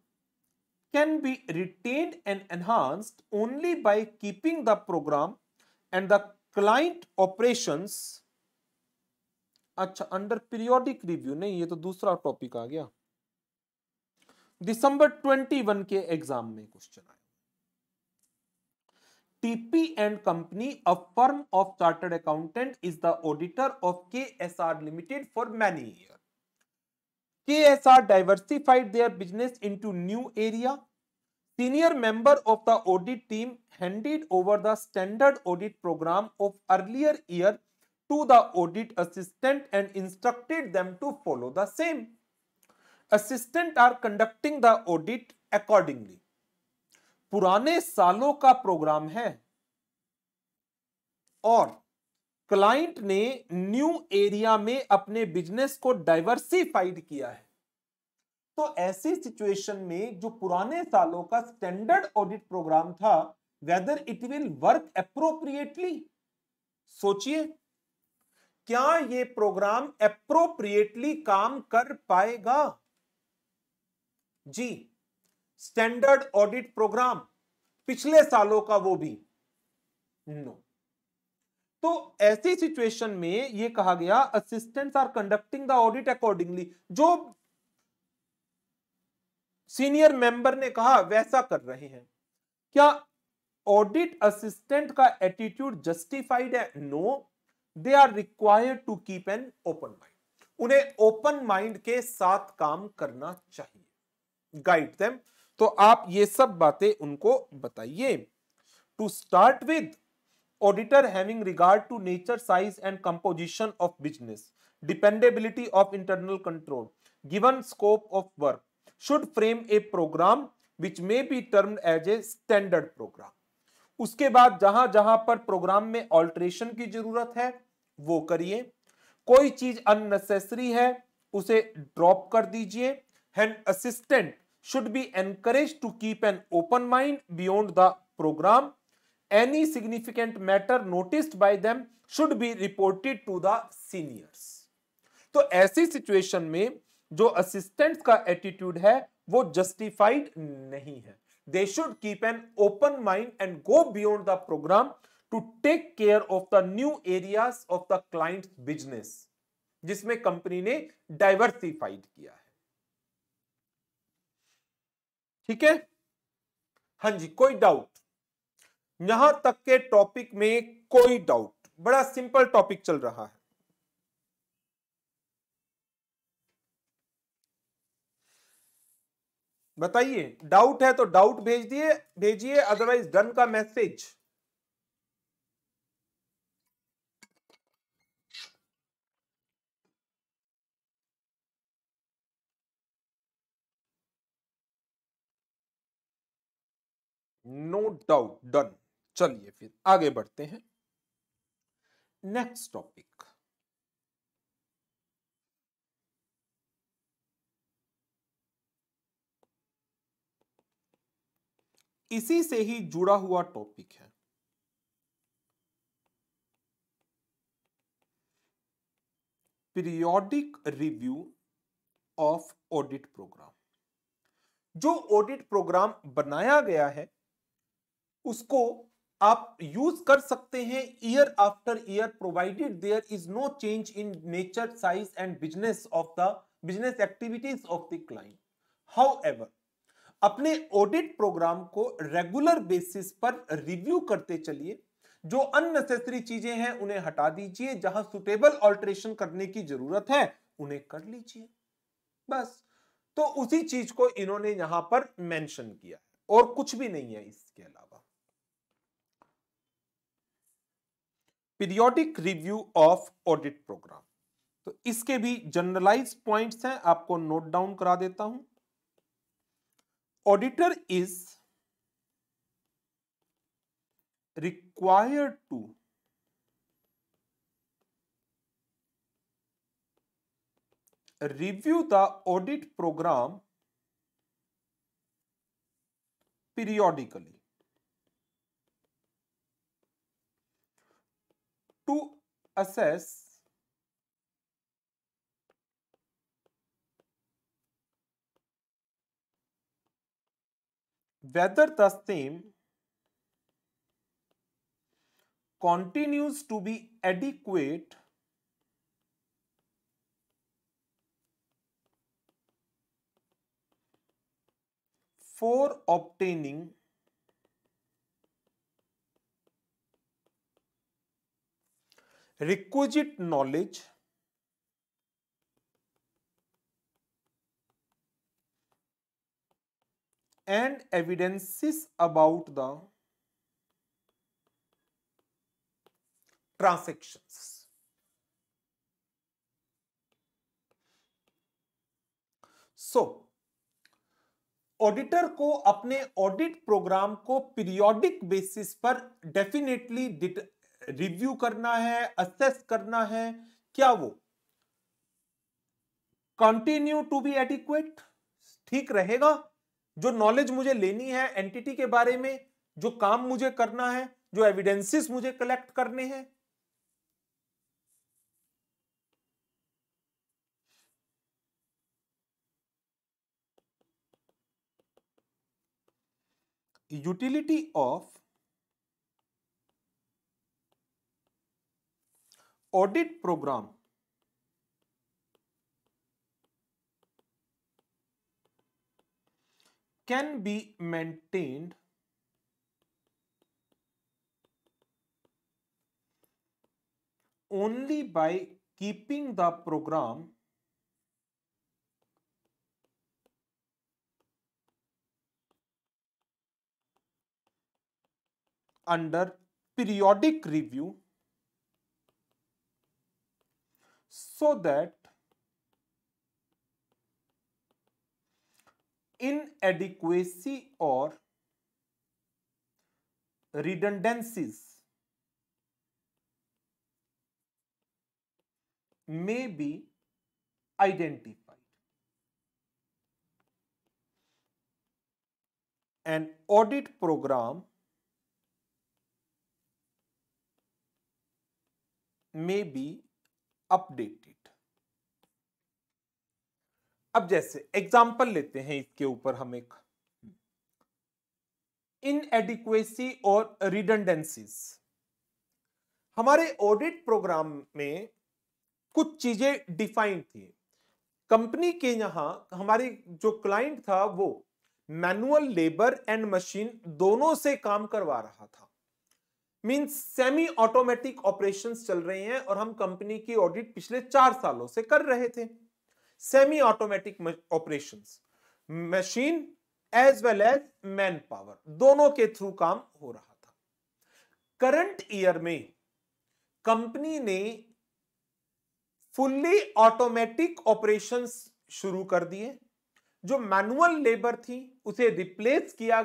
can be retained and enhanced only by keeping the program and the client operations. अच्छा, अंडर पीरियोडिक रिव्यू नहीं, ये तो दूसरा टॉपिक आ गया। दिसंबर 21 के एग्जाम में क्वेश्चन आया। TP and Company, a firm of chartered accountant, is the auditor of KSR Limited for many years. KSR diversified their business into new area. Senior member of the audit team handed over the standard audit program of earlier year to the audit assistant and instructed them to follow the same. Assistant are conducting the audit accordingly. पुराने सालों का programme है और client ने new area में अपने business को diversified किया है, तो ऐसी सिचुएशन में जो पुराने सालों का स्टैंडर्ड ऑडिट प्रोग्राम था, whether it will work appropriately. सोचिए, क्या ये प्रोग्राम एप्रोप्रिएटली काम कर पाएगा? जी, स्टैंडर्ड ऑडिट प्रोग्राम पिछले सालों का, वो भी नो। तो ऐसी सिचुएशन में ये कहा गया assistants are conducting the audit accordingly, जो सीनियर मेंबर ने कहा वैसा कर रहे हैं। क्या ऑडिट असिस्टेंट का एटीट्यूड जस्टिफाइड है? No, they are required to keep an open mind. उन्हें ओपन माइंड के साथ काम करना चाहिए, गाइड देम। तो आप ये सब बातें उनको बताइए। To start with, auditor having regard to nature, size and composition of business, dependability of internal control, given scope of work, should frame a program which may be termed as a standard program. उसके बाद जहां जहां पर programme में alteration की जरूरत है वो करिए, कोई चीज अननेसेसरी है उसे ड्रॉप कर दीजिए। And assistant should be encouraged to keep an open mind beyond the program. Any significant matter noticed by them should be reported to the seniors. तो ऐसी सिचुएशन में जो असिस्टेंट्स का एटीट्यूड है वो जस्टिफाइड नहीं है। They should keep an open mind and go beyond the program to take care of the new areas of the client's business, जिसमें कंपनी ने डाइवर्सिफाइड किया है। ठीक है, हाँ जी, कोई डाउट? यहां तक के टॉपिक में कोई डाउट? बड़ा सिंपल टॉपिक चल रहा है। बताइए, डाउट है तो डाउट भेजिए, अदरवाइज डन का मैसेज। No doubt, done. चलिए फिर आगे बढ़ते हैं। नेक्स्ट टॉपिक, इसी से ही जुड़ा हुआ टॉपिक है। Periodic review of audit program. जो ऑडिट प्रोग्राम बनाया गया है उसको आप यूज कर सकते हैं year after year, provided there is no change in nature, size and business of the business activities of the client. However, अपने ऑडिट प्रोग्राम को रेगुलर बेसिस पर रिव्यू करते चलिए। जो अननेसेसरी चीजें हैं उन्हें हटा दीजिए, जहां सुटेबल ऑल्टरेशन करने की जरूरत है उन्हें कर लीजिए, बस। तो उसी चीज को इन्होंने यहां पर मेंशन किया है और कुछ भी नहीं है इसके अलावा। Periodic review of audit program, तो इसके भी जनरलाइज पॉइंट्स हैं, आपको नोट डाउन करा देता हूं। Auditor is required to review the audit program periodically to assess whether the same continues to be adequate for obtaining requisite knowledge and evidences about the transactions. So, auditor को अपने audit program को periodic basis पर definitely review करना है, assess करना है, क्या वो कंटिन्यू टू बी एडिक्वेट, ठीक रहेगा, जो नॉलेज मुझे लेनी है एंटिटी के बारे में, जो काम मुझे करना है, जो एविडेंसेस मुझे कलेक्ट करने हैं, utility of audit program can be maintained only by keeping the program under periodic review so that inadequacy or redundancies may be identified. An audit program may be updated. अब जैसे example लेते हैं इसके ऊपर हम एक, इनएडिक्वेसी और redundancies. हमारे ऑडिट प्रोग्राम में कुछ चीजें डिफाइंड थी। कंपनी के यहां हमारी जो क्लाइंट था वो मैनुअल लेबर एंड मशीन दोनों से काम करवा रहा था, मींस सेमी ऑटोमेटिक ऑपरेशंस चल रहे हैं और हम कंपनी की ऑडिट पिछले 4 सालों से कर रहे थे। Semi automatic operations, machine as well as man power दोनों के थ्रू काम हो रहा था। करंट ईयर में कंपनी ने फुल्ली ऑटोमेटिक ऑपरेशंस शुरू कर दिए। जो मैनुअल लेबर थी उसे रिप्लेस किया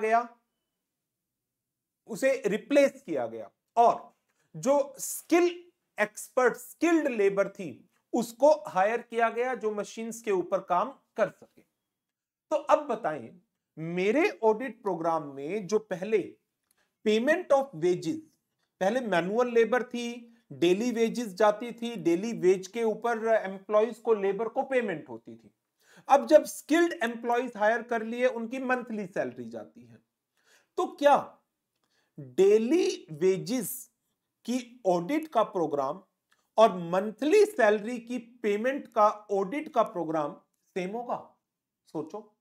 गया और जो स्किल्ड लेबर थी उसको हायर किया गया जो मशीन्स के ऊपर काम कर सके। तो अब बताएं, मेरे ऑडिट प्रोग्राम में जो पहले पेमेंट ऑफ वेजेस, पहले मैनुअल लेबर थी, डेली वेजेस जाती थी, डेली वेज के ऊपर एम्प्लॉइज को, लेबर को पेमेंट होती थी। अब जब स्किल्ड एम्प्लॉइज हायर कर लिए उनकी मंथली सैलरी जाती है। तो क्या डेली वेजेस की ऑडिट का प्रोग्राम और मंथली सैलरी की पेमेंट का ऑडिट का प्रोग्राम सेम होगा? सोचो,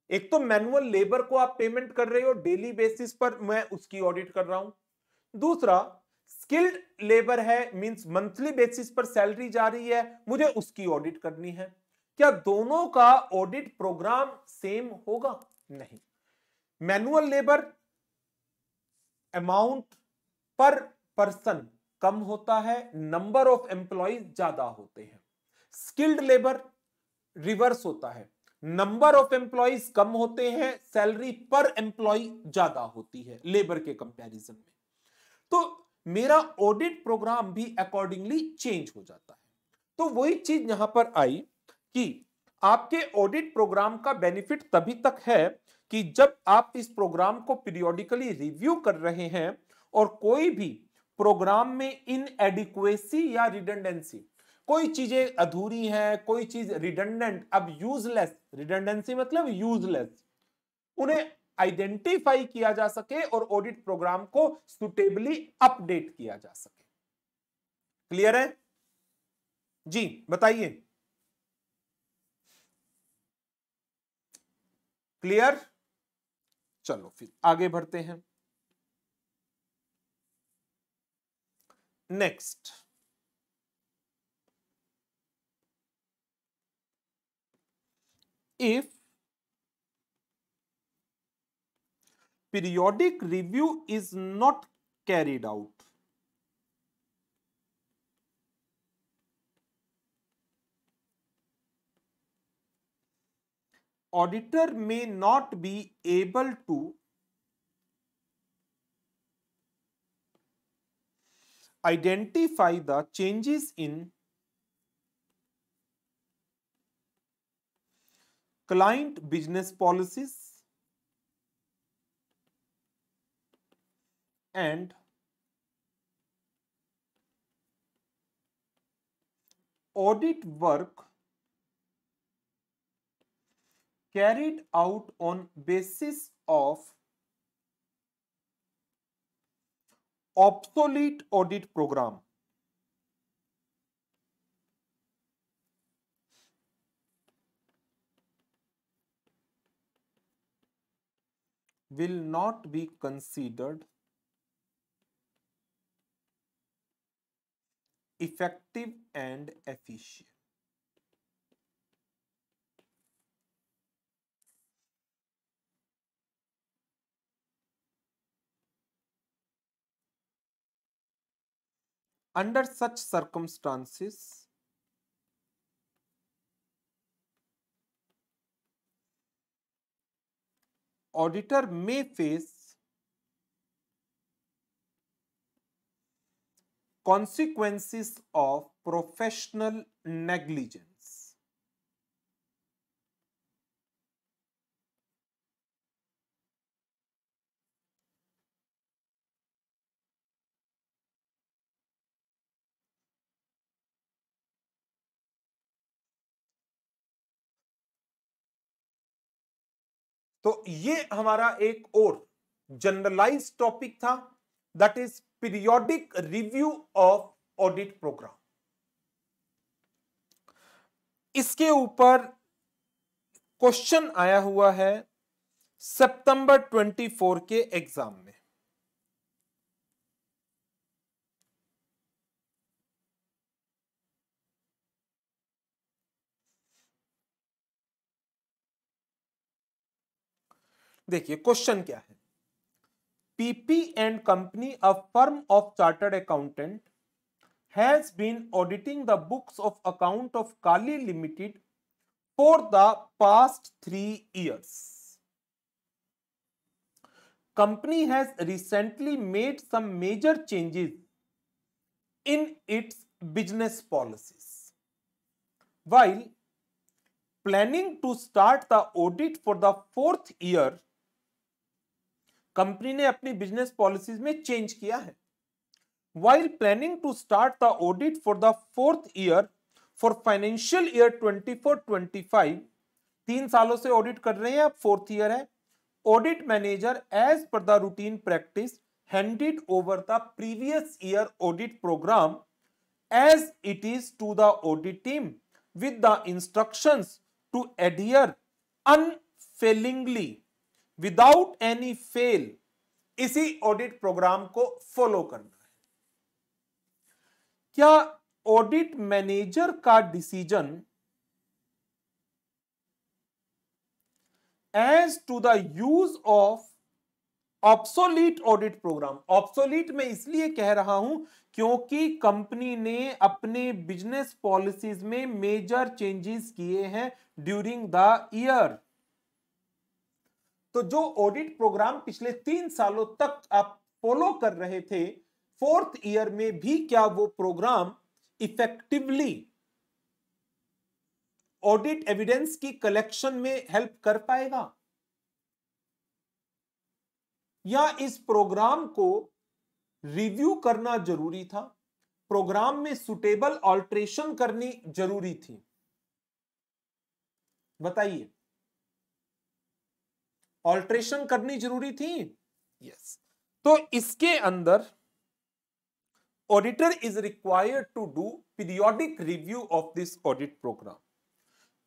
एक तो मैनुअल लेबर को आप पेमेंट कर रहे हो डेली बेसिस पर, मैं उसकी ऑडिट कर रहा हूं। दूसरा स्किल्ड लेबर है, मींस मंथली बेसिस पर सैलरी जा रही है, मुझे उसकी ऑडिट करनी है। क्या दोनों का ऑडिट प्रोग्राम सेम होगा? नहीं। मैनुअल लेबर अमाउंट पर पर्सन कम होता है, नंबर ऑफ एम्प्लॉइज ज्यादा होते हैं। स्किल्ड लेबर रिवर्स होता है, नंबर ऑफ एम्प्लॉइज कम होते हैं, सैलरी पर एम्प्लॉय ज्यादा होती है लेबर के कंपैरिजन में। तो मेरा ऑडिट प्रोग्राम भी अकॉर्डिंगली चेंज हो जाता है। तो वही चीज यहां पर आई कि आपके ऑडिट प्रोग्राम का बेनिफिट तभी तक है कि जब आप इस प्रोग्राम को पीरियोडिकली रिव्यू कर रहे हैं और कोई भी प्रोग्राम में इनएडिक्वेसी या रिडंडेंसी, कोई चीजें अधूरी हैं, कोई चीज रिडंडेंट, अब यूजलेस, रिडंडेंसी मतलब यूजलेस, उन्हें आइडेंटिफाई किया जा सके और ऑडिट प्रोग्राम को सुटेबली अपडेट किया जा सके। क्लियर है जी? बताइए, क्लियर? चलो फिर आगे बढ़ते हैं। Next, if periodic review is not carried out, auditor may not be able to identify the changes in client business policies and audit work carried out on basis of obsolete audit program will not be considered effective and efficient. Under such circumstances, auditor may face consequences of professional negligence. तो ये हमारा एक और generalise topic था, that is periodic review of audit program. इसके ऊपर question आया हुआ है सितंबर 24 के एग्जाम में। देखिए क्वेश्चन क्या है। PP and company, a firm of chartered accountant, has been auditing the books of account of Kali Limited for the past 3 years. Company has recently made some major changes in its business policies. While planning to start the audit for the 4th year, company ने अपनी business policies में change किया है। While planning to start the audit for the 4th year for financial year 24-25, 3 सालों से audit कर रहे हैं, अब 4th ईयर है। Audit manager as per the routine practice handed over the previous year audit program as it is to the audit team with the instructions to adhere unfailingly without any fail इसी audit program को follow करना है। क्या audit manager का decision as to the use of obsolete audit program, obsolete मैं इसलिए कह रहा हूं क्योंकि कंपनी ने अपने बिजनेस पॉलिसीज में मेजर चेंजेस किए हैं ड्यूरिंग द ईयर। तो जो ऑडिट प्रोग्राम पिछले 3 सालों तक आप फॉलो कर रहे थे, 4th ईयर में भी क्या वो प्रोग्राम इफेक्टिवली ऑडिट एविडेंस की कलेक्शन में हेल्प कर पाएगा, या इस प्रोग्राम को रिव्यू करना जरूरी था, प्रोग्राम में सुटेबल ऑल्ट्रेशन करनी जरूरी थी? बताइए। ऑल्ट्रेशन करनी जरूरी थी। यस। तो इसके अंदर auditor is required to do periodic review of this audit program.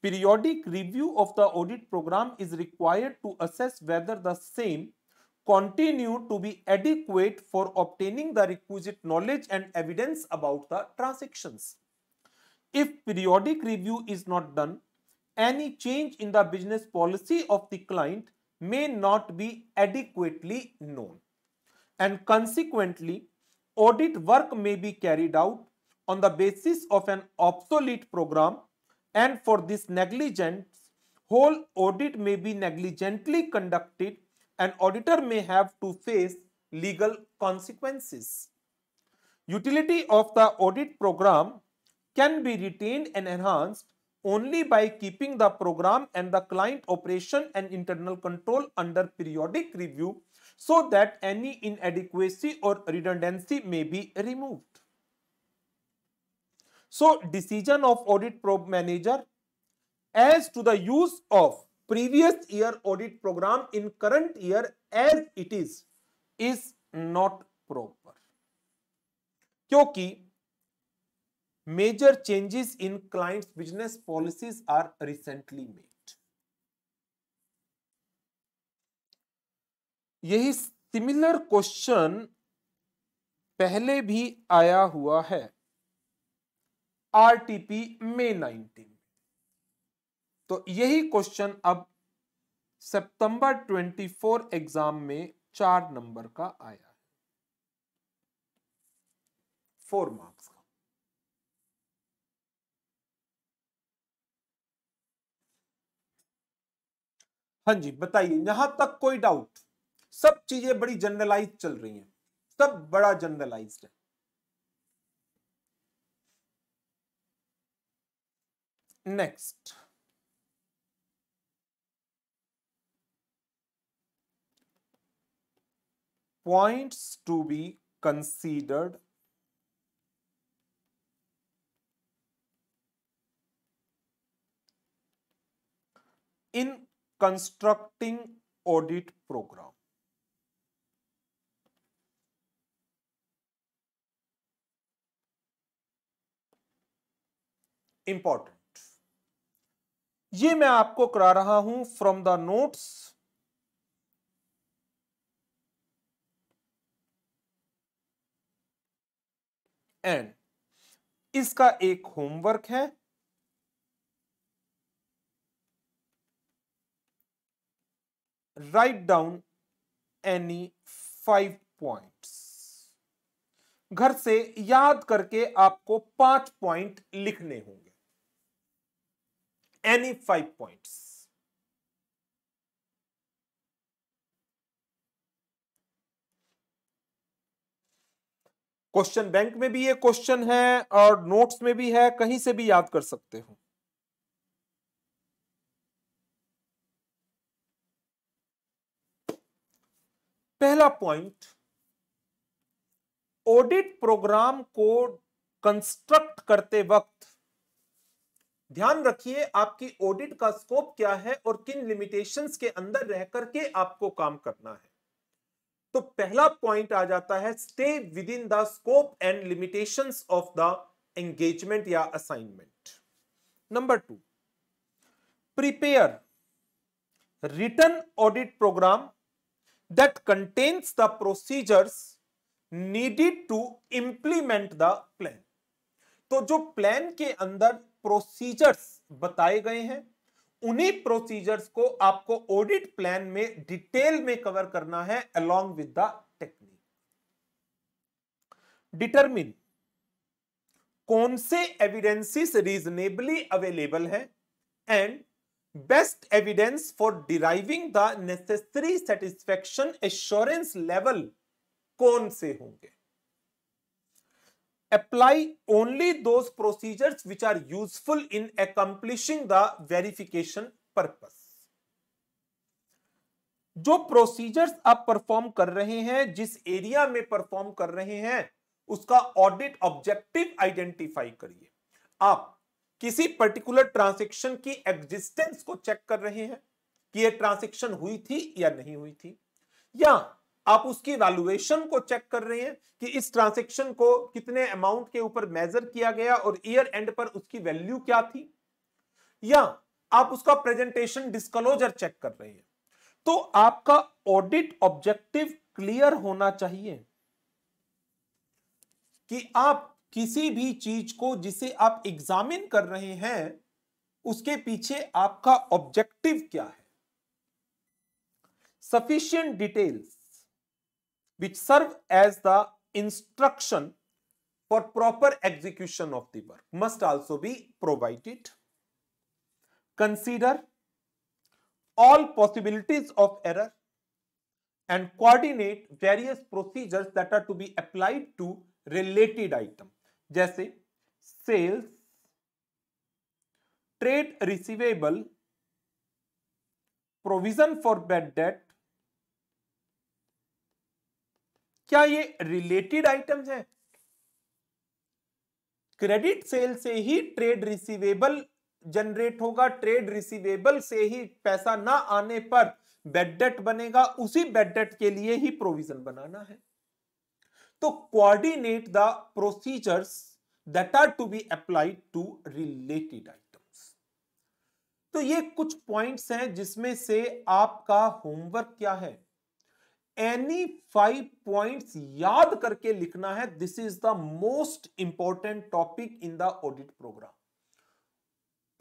Periodic review of the audit program is required to assess whether the same continue to be adequate for obtaining the requisite knowledge and evidence about the transactions. If periodic review is not done, any change in the business policy of the client may not be adequately known, and consequently audit work may be carried out on the basis of an obsolete program, and for this negligence whole audit may be negligently conducted and auditor may have to face legal consequences. Utility of the audit program can be retained and enhanced only by keeping the program and the client operation and internal control under periodic review so that any inadequacy or redundancy may be removed. So, decision of audit manager as to the use of previous year audit program in current year as it is not proper, क्योंकि major changes in clients business policies are recently made. यही similar question पहले भी आया हुआ है RTP में 19। तो यही क्वेश्चन अब सितंबर 24 एग्जाम में 4 नंबर का आया है, 4 मार्क्स का। हाँ जी, बताइए, यहां तक कोई डाउट? सब चीजें बड़ी जनरलाइज चल रही हैं, सब बड़ा जनरलाइज्ड है। Next, points to be considered in constructing audit program. Important, ये मैं आपको करा रहा हूं फ्रॉम द नोट्स एंड इसका एक होमवर्क है, राइट डाउन एनी 5 पॉइंट्स। घर से याद करके आपको 5 पॉइंट लिखने होंगे, एनी 5 पॉइंट्स। क्वेश्चन बैंक में भी ये क्वेश्चन है और नोट्स में भी है, कहीं से भी याद कर सकते हो। पहला पॉइंट, ऑडिट प्रोग्राम को कंस्ट्रक्ट करते वक्त ध्यान रखिए आपकी ऑडिट का स्कोप क्या है और किन लिमिटेशंस के अंदर रह करके आपको काम करना है। तो पहला पॉइंट आ जाता है, stay within the scope and limitations of the engagement या assignment. Number 2, prepare written audit program that contains the procedures needed to implement the plan. तो जो प्लान के अंदर प्रोसीजर्स बताए गए हैं, उन्हीं प्रोसीजर्स को आपको ऑडिट प्लान में डिटेल में कवर करना है along with the technique. Determine कौन से एविडेंसेस रीजनेबली अवेलेबल है and best evidence for deriving the necessary satisfaction assurance level कौन से होंगे। Apply only those procedures which are useful in accomplishing the verification purpose. जो procedures आप perform कर रहे हैं, जिस एरिया में परफॉर्म कर रहे हैं, उसका ऑडिट ऑब्जेक्टिव आइडेंटिफाई करिए। आप किसी पर्टिकुलर ट्रांजैक्शन की एग्जिस्टेंस को चेक कर रहे हैं, कि ये ट्रांजैक्शन हुई थी या नहीं हुई थी, या आप उसकी वैल्यूएशन को चेक कर रहे हैं कि इस ट्रांजैक्शन को कितने अमाउंट के ऊपर मेजर किया गया और ईयर एंड पर उसकी वैल्यू क्या थी, या आप उसका प्रेजेंटेशन डिस्क्लोजर चेक कर रहे हैं। तो आपका ऑडिट ऑब्जेक्टिव क्लियर होना चाहिए कि आप किसी भी चीज को जिसे आप एग्जामिन कर रहे हैं उसके पीछे आपका ऑब्जेक्टिव क्या है। Sufficient details which serve as the instruction for proper execution of the work must also be provided. Consider all possibilities of error and coordinate various procedures that are to be applied to related item, जैसे sales, trade receivable, provision for bad debt। क्या ये related items हैं? Credit sale से ही trade receivable generate होगा, trade receivable से ही पैसा ना आने पर बैड डेट बनेगा, उसी बैड डेट के लिए ही प्रोविजन बनाना है। तो coordinate the procedures that are to be applied to related items. तो ये कुछ पॉइंट्स हैं जिसमें से आपका होमवर्क क्या है, एनी 5 पॉइंट्स याद करके लिखना है। This is the most important topic in the audit program.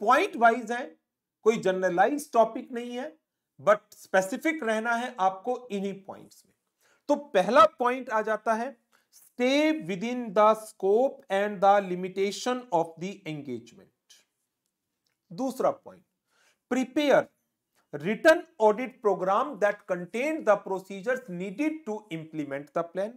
Point wise है, कोई जनरलाइज टॉपिक नहीं है, बट स्पेसिफिक रहना है आपको इन्हीं पॉइंट्स में। तो पहला पॉइंट आ जाता है, stay within the scope and the limitation of the engagement. दूसरा point, prepare written audit program that contains the procedures needed to implement the plan.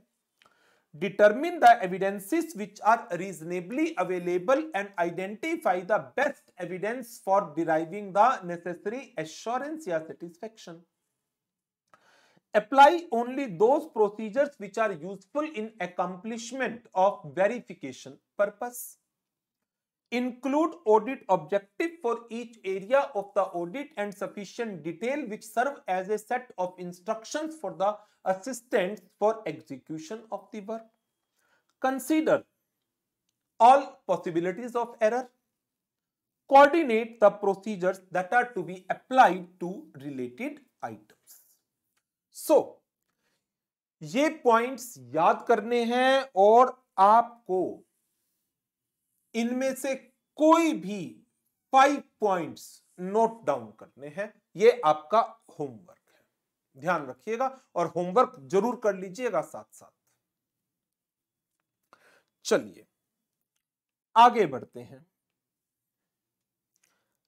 Determine the evidences which are reasonably available and identify the best evidence for deriving the necessary assurance or satisfaction. Apply only those procedures which are useful in accomplishment of verification purpose. Include audit objective for each area of the audit and sufficient detail which serve as a set of instructions for the assistants for execution of the work. Consider all possibilities of error. Coordinate the procedures that are to be applied to related items. So, ये points याद करने हैं और आपको इनमें से कोई भी 5 पॉइंट्स नोट डाउन करने हैं। ये आपका होमवर्क है, ध्यान रखिएगा और होमवर्क जरूर कर लीजिएगा साथ साथ। चलिए आगे बढ़ते हैं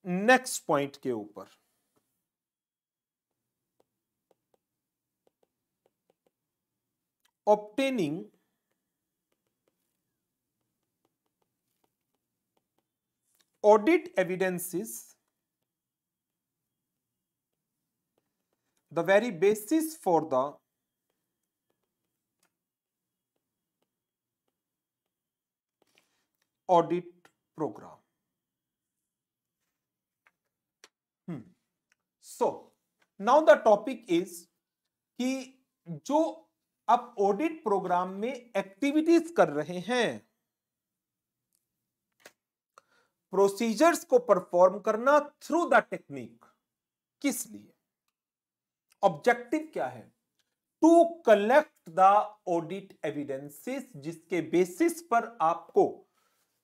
नेक्स्ट पॉइंट के ऊपर। Obtaining audit evidences, the very basis for the audit program. So now the topic is कि जो आप ऑडिट प्रोग्राम में एक्टिविटीज कर रहे हैं, प्रोसीजर्स को परफॉर्म करना थ्रू द टेक्निक, किस लिए, ऑब्जेक्टिव क्या है, to collect the audit evidences जिसके बेसिस पर आपको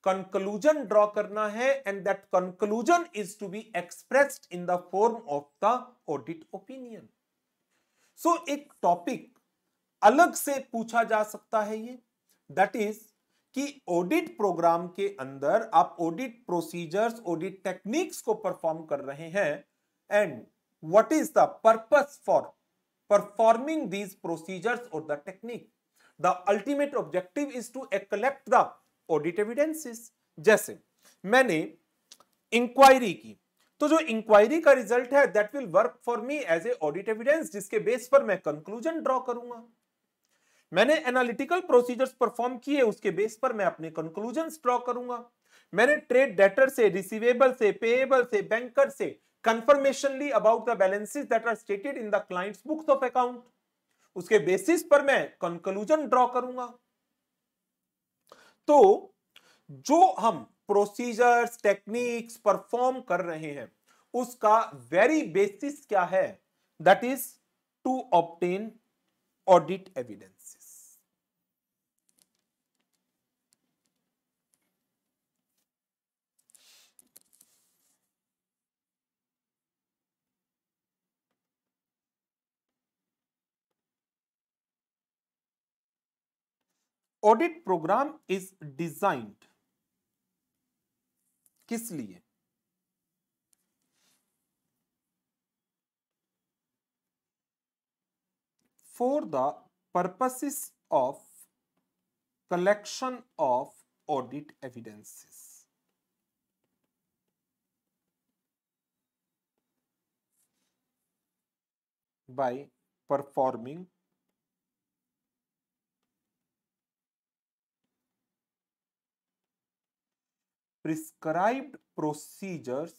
कंक्लूजन ड्रॉ करना है and that conclusion is to be expressed in the form of the audit opinion. So एक टॉपिक अलग से पूछा जा सकता है ये, दैट इज कि ऑडिट प्रोग्राम के अंदर आप ऑडिट प्रोसीजर्स, ऑडिट टेक्निक्स को परफॉर्म कर रहे हैं and what is the purpose for performing these procedures और the technique. The ultimate objective is to collect the audit evidences. जैसे मैंने इंक्वायरी की, तो जो इंक्वायरी का रिजल्ट है that will work for me as a audit evidence जिसके base पर मैं कंक्लूजन ड्रॉ करूंगा। मैंने एनालिटिकल प्रोसीजर्स परफॉर्म किए, उसके बेस पर मैं अपने कंक्लूजन्स ड्रॉ करूंगा। मैंने ट्रेड डेटर से, रिसीवेबल से, पेएबल से, बैंकर से confirmationally about the balances that are stated in the client's books of account. उसके बेसिस पर मैं कंक्लूजन ड्रॉ करूंगा। तो जो हम प्रोसीजर्स टेक्निक्स परफॉर्म कर रहे हैं उसका वेरी बेसिस क्या है? That is to obtain audit evidences. Audit program is designed किस लिए? For the purposes of collection of audit evidences. by performing prescribed procedures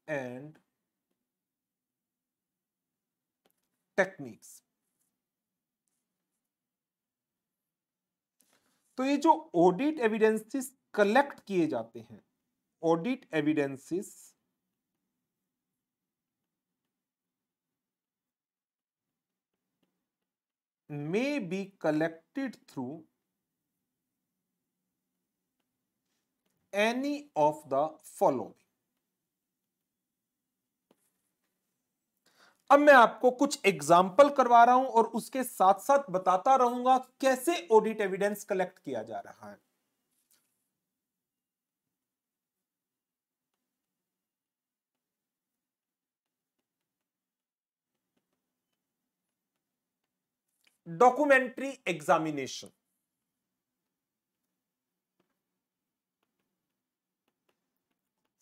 and techniques। तो ये जो ऑडिट एविडेंसेस कलेक्ट किए जाते हैं, audit evidences may be collected through any of the following। अब मैं आपको कुछ एग्जाम्पल करवा रहा हूं और उसके साथ साथ बताता रहूंगा कैसे ऑडिट एविडेंस कलेक्ट किया जा रहा है। Documentary examination.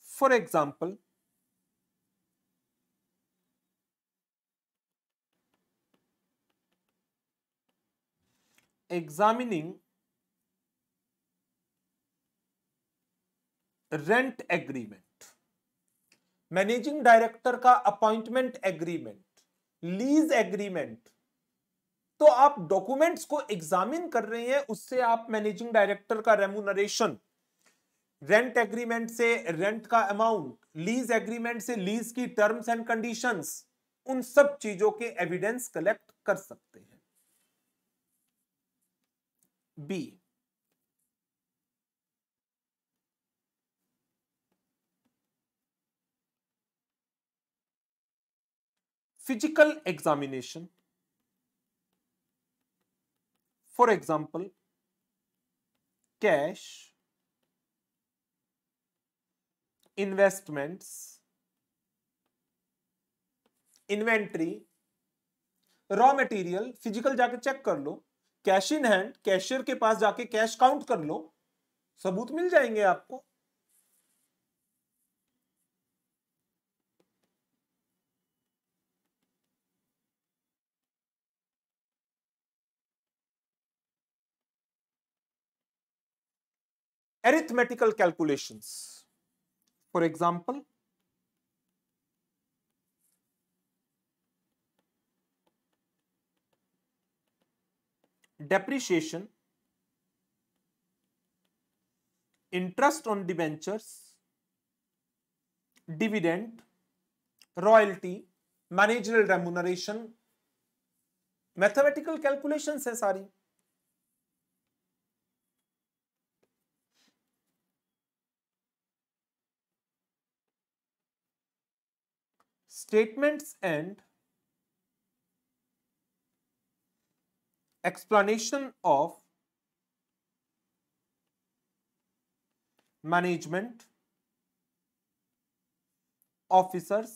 For example, examining rent agreement, managing director का अपॉइंटमेंट एग्रीमेंट, लीज एग्रीमेंट। तो आप डॉक्यूमेंट्स को एग्जामिन कर रहे हैं, उससे आप मैनेजिंग डायरेक्टर का रेम्यूनरेशन, रेंट एग्रीमेंट से रेंट का अमाउंट, लीज एग्रीमेंट से लीज की टर्म्स एंड कंडीशंस, उन सब चीजों के एविडेंस कलेक्ट कर सकते हैं। B, physical examination. For example, cash, investments, inventory, raw material, physical जाके चेक कर लो, कैश इन हैंड, कैशियर के पास जाके कैश काउंट कर लो, सबूत मिल जाएंगे आपको। arithmetical calculations, for example, depreciation, interest on debentures, dividend, royalty, managerial remuneration, mathematical calculations है सारी। Statements and explanation of management, officers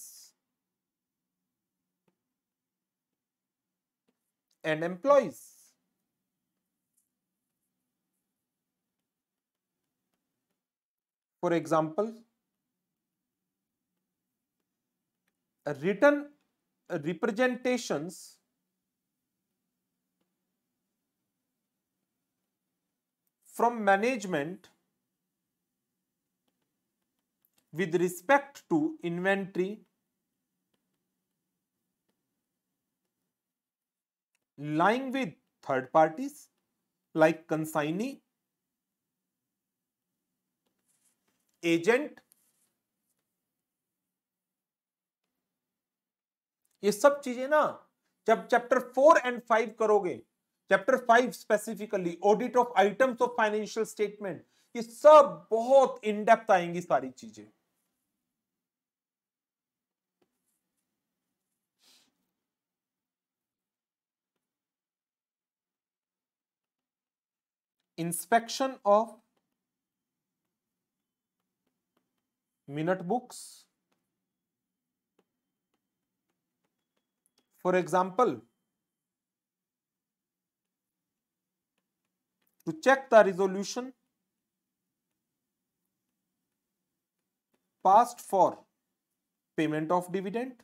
and employees। For example, written representations from management with respect to inventory lying with third parties like consignee, agent, ये सब चीजें ना जब chapter 4 and 5 करोगे, chapter 5 specifically audit of items of financial statement, ये सब बहुत in depth आएंगी सारी चीजें। Inspection of minute books, for example to check the resolution passed for payment of dividend,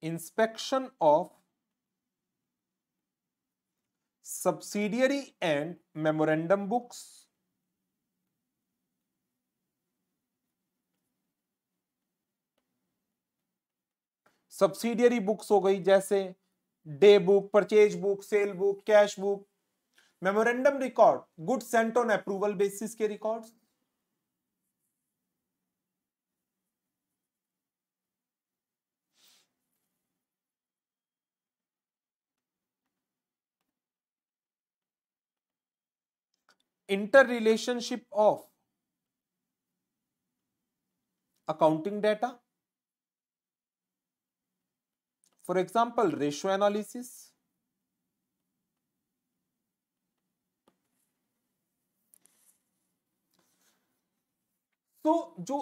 inspection of subsidiary and memorandum books, subsidiary books हो गई जैसे day book, purchase book, sale book, cash book, memorandum record, good sent on approval basis के records, inter relationship of accounting data, for example ratio analysis, तो जो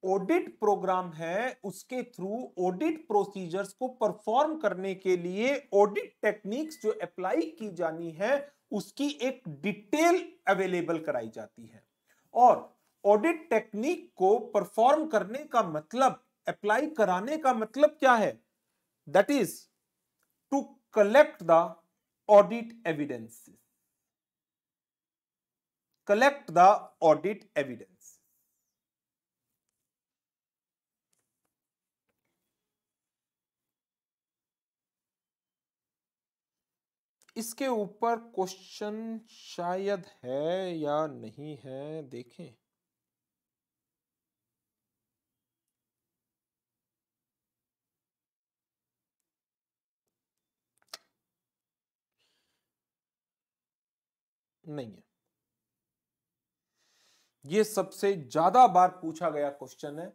audit program है उसके through audit procedures को perform करने के लिए audit techniques जो अप्लाई की जानी है उसकी एक डिटेल अवेलेबल कराई जाती है। और ऑडिट टेक्निक को परफॉर्म करने का मतलब, अप्लाई कराने का मतलब क्या है? That is to collect the audit evidences, collect the audit evidence. इसके ऊपर क्वेश्चन शायद है या नहीं है, देखें। नहीं है। ये सबसे ज्यादा बार पूछा गया क्वेश्चन है।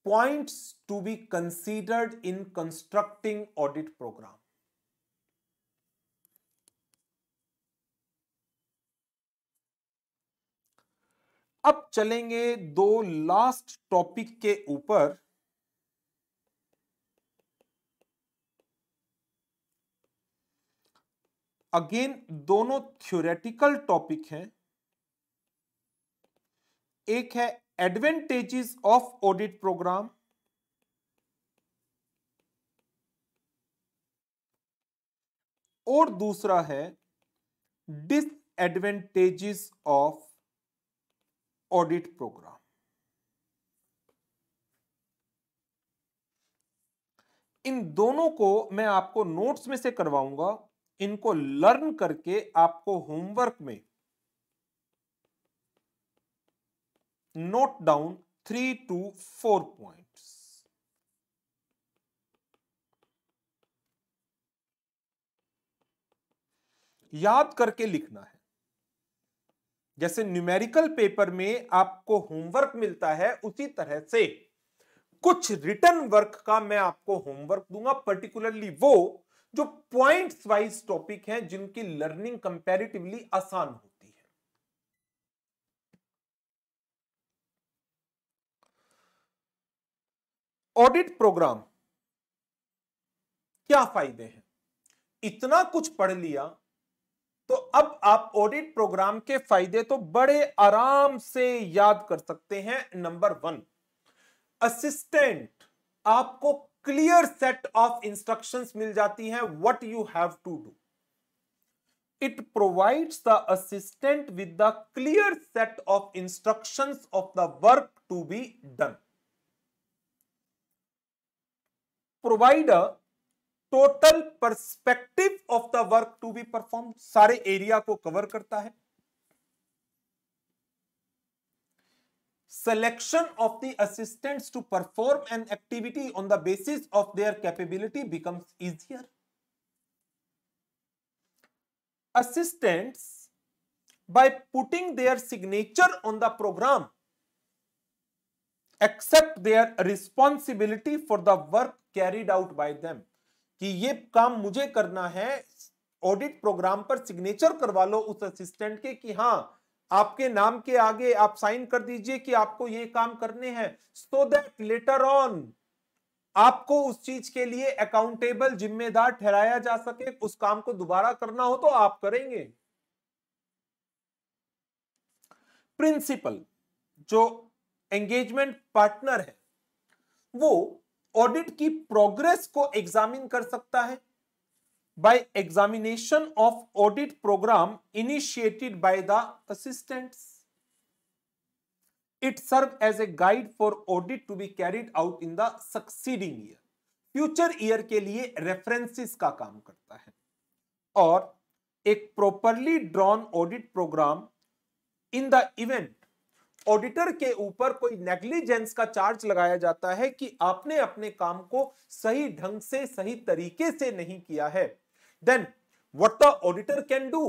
Points to be considered in constructing audit program. अब चलेंगे दो लास्ट टॉपिक के ऊपर। अगेन दोनों थ्योरेटिकल टॉपिक हैं। एक है एडवांटेजेस ऑफ ऑडिट प्रोग्राम और दूसरा है डिसएडवांटेजेस ऑफ ऑडिट प्रोग्राम। इन दोनों को मैं आपको नोट्स में से करवाऊंगा। इनको लर्न करके आपको होमवर्क में नोट डाउन 3 to 4 पॉइंट्स। याद करके लिखना है। जैसे न्यूमेरिकल पेपर में आपको होमवर्क मिलता है उसी तरह से कुछ रिटर्न वर्क का मैं आपको होमवर्क दूंगा, पर्टिकुलरली वो जो पॉइंट्स वाइज टॉपिक हैं जिनकी लर्निंग कंपैरेटिवली आसान होती है। ऑडिट प्रोग्राम क्या फायदे हैं? इतना कुछ पढ़ लिया, तो अब आप ऑडिट प्रोग्राम के फायदे तो बड़े आराम से याद कर सकते हैं। नंबर 1, असिस्टेंट आपको क्लियर सेट ऑफ इंस्ट्रक्शंस मिल जाती हैं, what you have to do. It provides the assistant with the clear set of instructions of the work to be done. Provide a total perspective of the work to be performed. सारे area को cover करता है। Selection of the assistants to perform an activity on the basis of their capability becomes easier. Assistants, by putting their signature on the program, accept their responsibility for the work carried out by them. कि ये काम मुझे करना है, audit programme पर signature करवा लो उस assistant के कि हाँ आपके नाम के आगे आप साइन कर दीजिए कि आपको ये काम करने हैं, सो दैट लेटर ऑन आपको उस चीज के लिए अकाउंटेबल, जिम्मेदार ठहराया जा सके। उस काम को दोबारा करना हो तो आप करेंगे। प्रिंसिपल जो एंगेजमेंट पार्टनर है वो ऑडिट की प्रोग्रेस को एग्जामिन कर सकता है by examination of audit program initiated by the assistants. It serves as a guide for audit to be carried out in the succeeding year. Future year के लिए references का काम करता है। और एक properly drawn audit program in the event auditor के ऊपर कोई नेग्लिजेंस का चार्ज लगाया जाता है कि आपने अपने काम को सही ढंग से, सही तरीके से नहीं किया है, then what the auditor can do?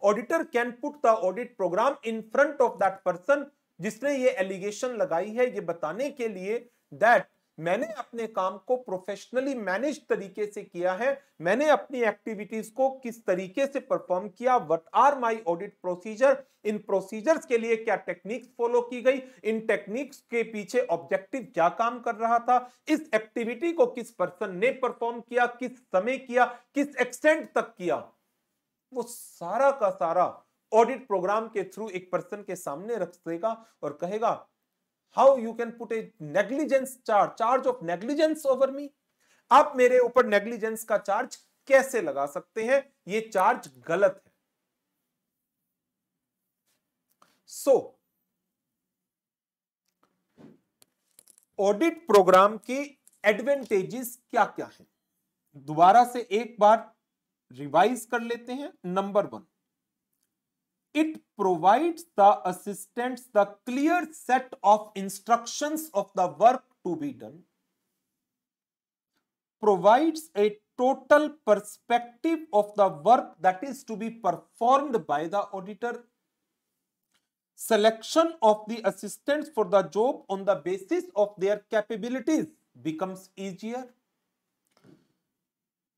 Auditor can put the audit program in front of that person जिसने ये एलिगेशन लगाई है, ये बताने के लिए that मैंने अपने काम को प्रोफेशनली मैनेज तरीके से किया है, मैंने अपनी एक्टिविटीज को किस तरीके से परफॉर्म किया, what are my audit procedure, इन प्रोसीजर्स के लिए क्या टेक्निक्स फॉलो की गई, इन टेक्निक्स के पीछे ऑब्जेक्टिव क्या काम कर रहा था, इस एक्टिविटी को किस पर्सन ने परफॉर्म किया, किस समय किया, किस एक्सटेंट तक किया, वो सारा का सारा ऑडिट प्रोग्राम के थ्रू एक पर्सन के सामने रख देगा और कहेगा how you can put A negligence charge of negligence over me. आप मेरे ऊपर नेग्लिजेंस का चार्ज कैसे लगा सकते हैं, ये चार्ज गलत है। सो ऑडिट प्रोग्राम के एडवांटेजेस क्या क्या हैं, दोबारा से एक बार रिवाइज कर लेते हैं। Number 1, it provides the assistants the clear set of instructions of the work to be done, provides a total perspective of the work that is to be performed by the auditor, selection of the assistants for the job on the basis of their capabilities becomes easier,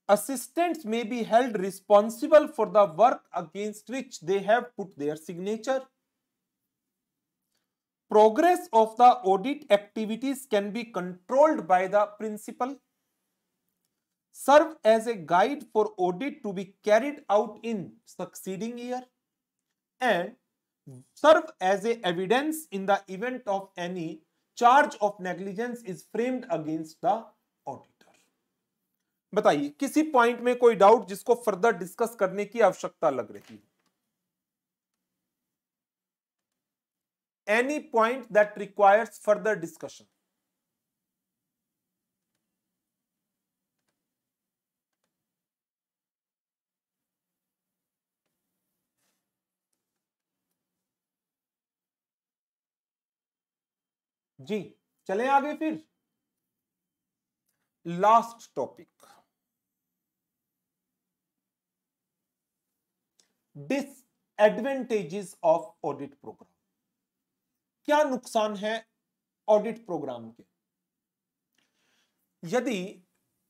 assistants may be held responsible for the work against which they have put their signature. Progress of the audit activities can be controlled by the principal. Serve as a guide for audit to be carried out in succeeding year. And serve as a evidence in the event of any charge of negligence is framed against the auditor. बताइए किसी point में कोई doubt जिसको further discuss करने की आवश्यकता लग रही है? Any point that requires further discussion? जी चले आगे फिर। Last topic, disadvantages of audit program. क्या नुकसान है ऑडिट प्रोग्राम के? यदि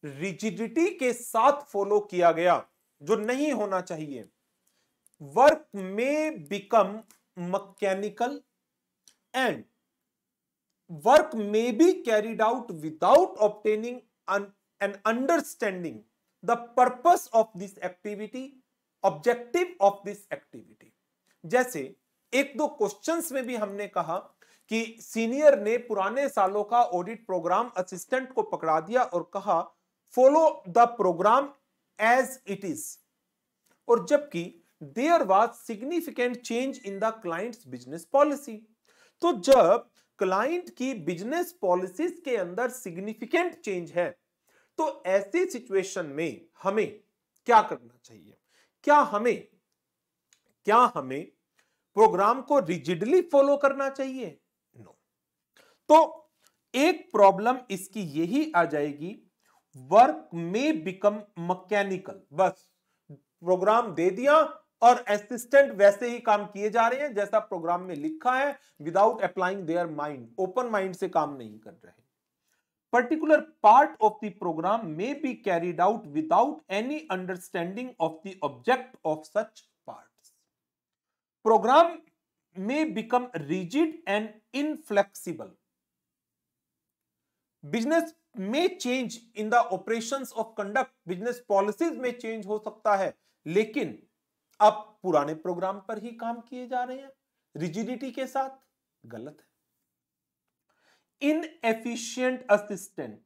रिजिडिटी के साथ फॉलो किया गया, जो नहीं होना चाहिए, वर्क में बिकम मैकेनिकल एंड वर्क में be carried out without obtaining an understanding the purpose of this activity objective of this activity. जैसे एक दो क्वेश्चंस में भी हमने कहा कि सीनियर ने पुराने सालों का ऑडिट प्रोग्राम असिस्टेंट को पकड़ा दिया और कहा follow the program as it is, और जबकि there was significant change in the client's business policy. तो जब क्लाइंट की बिजनेस पॉलिसीज के अंदर सिग्निफिकेंट चेंज है तो ऐसी सिचुएशन में हमें क्या करना चाहिए? क्या हमें प्रोग्राम को रिजिडली फॉलो करना चाहिए? नो। तो एक प्रॉब्लम इसकी यही आ जाएगी, वर्क में बिकम मैकेनिकल। बस प्रोग्राम दे दिया और असिस्टेंट वैसे ही काम किए जा रहे हैं जैसा प्रोग्राम में लिखा है, without applying their mind, open mind से काम नहीं कर रहे। Particular part of the program may be carried out without any understanding of the object of such parts. Program may become rigid and inflexible. Business may change in the operations of conduct. Business policies में change हो सकता है, लेकिन अब पुराने programme पर ही काम किए जा रहे हैं रिजिडिटी के साथ। गलत है। Inefficient assistant,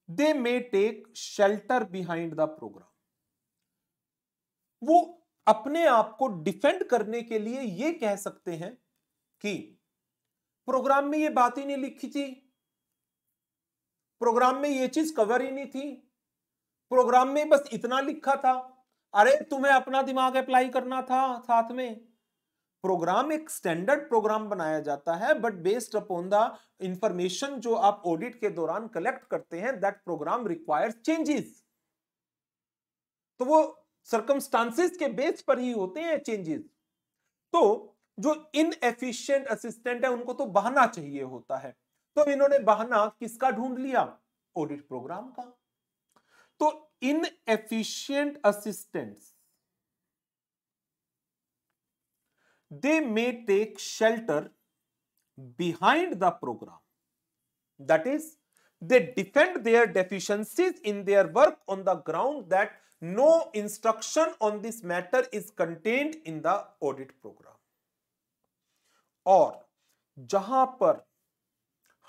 they may take shelter behind the program. वो अपने आप को डिफेंड करने के लिए ये कह सकते हैं कि प्रोग्राम में ये बात ही नहीं लिखी थी, प्रोग्राम में ये चीज कवर ही नहीं थी, प्रोग्राम में बस इतना लिखा था। अरे तुम्हें अपना दिमाग अप्लाई करना था साथ में। प्रोग्राम एक स्टैंडर्ड प्रोग्राम बनाया जाता है, but based upon the information जो आप ऑडिट के दौरान कलेक्ट करते हैं, दैट प्रोग्राम रिक्वायर्स चेंजेस। तो वो सर्कमस्टांसेस के बेस पर ही होते हैं चेंजेस। तो जो इनएफिशिएंट असिस्टेंट है उनको तो बहाना चाहिए होता है, तो इन्होंने बहाना किसका ढूंढ लिया? ऑडिट प्रोग्राम का। तो inefficient assistants, they may take shelter behind the program. That is, they defend their deficiencies in their work on the ground that no instruction on this matter is contained in the audit program. और जहां पर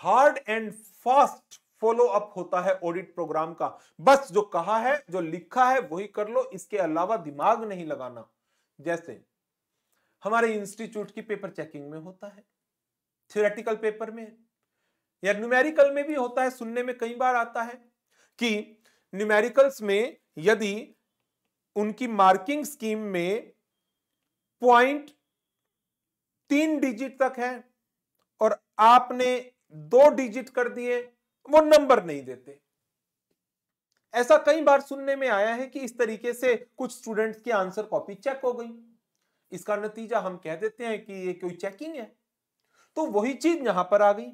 hard and fast follow up होता है audit program का, बस जो कहा है, जो लिखा है वही कर लो, इसके अलावा दिमाग नहीं लगाना। जैसे हमारे इंस्टीट्यूट की पेपर चेकिंग में होता है, थ्योरेटिकल पेपर में या न्यूमेरिकल में भी होता है। सुनने में कई बार आता है कि न्यूमेरिकल्स में यदि उनकी मार्किंग स्कीम में पॉइंट 3 डिजिट तक है और आपने 2 डिजिट कर दिए, वो नंबर नहीं देते। ऐसा कई बार सुनने में आया है कि इस तरीके से कुछ स्टूडेंट्स की आंसर कॉपी चेक हो गई। इसका नतीजा हम कह देते हैं कि ये कोई चेकिंग है। तो वही चीज यहां पर आ गई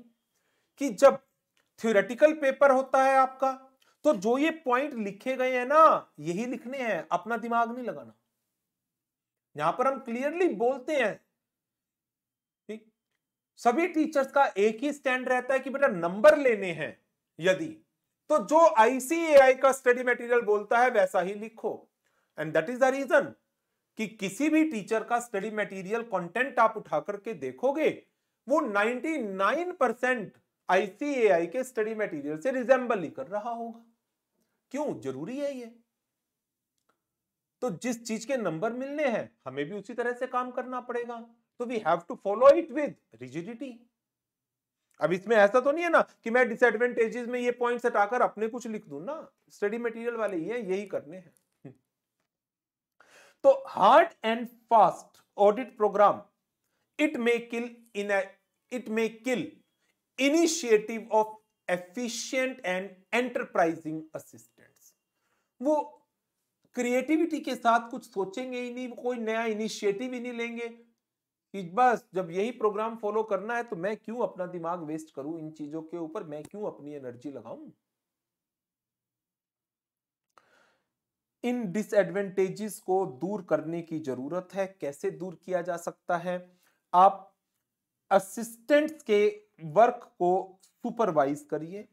कि जब थ्योरेटिकल पेपर होता है आपका, तो जो ये पॉइंट लिखे गए हैं ना, यही लिखने हैं, अपना दिमाग नहीं लगाना। यहां पर हम क्लियरली बोलते हैं, ठीक, सभी टीचर्स का एक ही स्टैंड रहता है कि बेटा नंबर लेने हैं यदि, तो जो आईसीएआई का स्टडी मटेरियल बोलता है वैसा ही लिखो। And that is the reason कि किसी भी टीचर का स्टडी मटेरियल कंटेंट आप उठा करके देखोगे, वो 99% आईसीएआई के स्टडी मटेरियल से रिजेंबल ही कर रहा होगा। क्यों जरूरी है ये? तो जिस चीज के नंबर मिलने हैं हमें भी उसी तरह से काम करना पड़ेगा। तो we have to follow it with rigidity. अब इसमें ऐसा तो नहीं है ना कि मैं डिसएडवांटेजेस में ये पॉइंट्स हटाकर अपने कुछ लिख दूं ना, स्टडी मटेरियल वाले ही हैं, यही करने हैं। तो hard and fast audit program, it may kill initiative of efficient and enterprising assistants. वो क्रिएटिविटी के साथ कुछ सोचेंगे ही नहीं, कोई नया इनिशिएटिव ही नहीं लेंगे कि बस जब यही प्रोग्राम फॉलो करना है तो मैं क्यों अपना दिमाग वेस्ट करूं इन चीजों के ऊपर, मैं क्यों अपनी एनर्जी लगाऊं। इन डिसएडवांटेजेस को दूर करने की जरूरत है। कैसे दूर किया जा सकता है? आप असिस्टेंट्स के वर्क को सुपरवाइज करिए,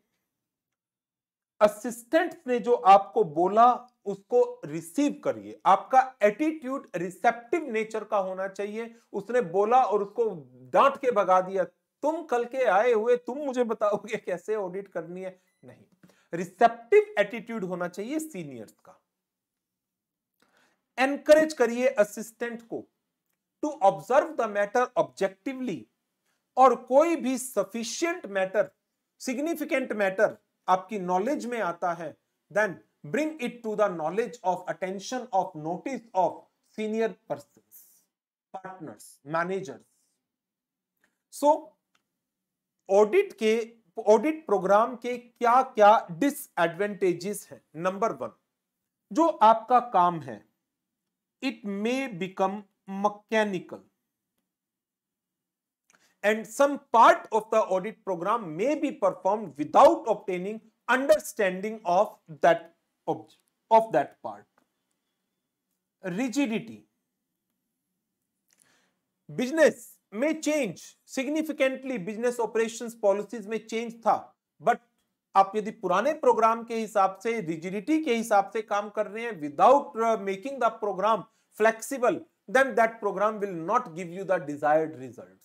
असिस्टेंट ने जो आपको बोला उसको रिसीव करिए। आपका एटीट्यूड रिसेप्टिव नेचर का होना चाहिए। उसने बोला और उसको डांट के भगा दिया, तुम कल के आए हुए, तुम मुझे बताओगे कैसे ऑडिट करनी है? नहीं, रिसेप्टिव एटीट्यूड होना चाहिए सीनियर्स का। एनकरेज करिए असिस्टेंट को to observe the matter objectively, और कोई भी सफिशिएंट मैटर, सिग्निफिकेंट मैटर आपकी नॉलेज में आता है, then bring it to the knowledge of attention of notice of senior persons, partners, managers. So audit program के क्या क्या डिसएडवांटेजेस हैं? नंबर 1, जो आपका काम है it may become mechanical and some part of the audit program may be performed without obtaining understanding of that part. Rigidity. Business may change significantly, business operations policies में change था, but आप यदि पुराने programme के हिसाब से, rigidity के हिसाब से काम कर रहे हैं without making the program flexible, then that program will not give you the desired results.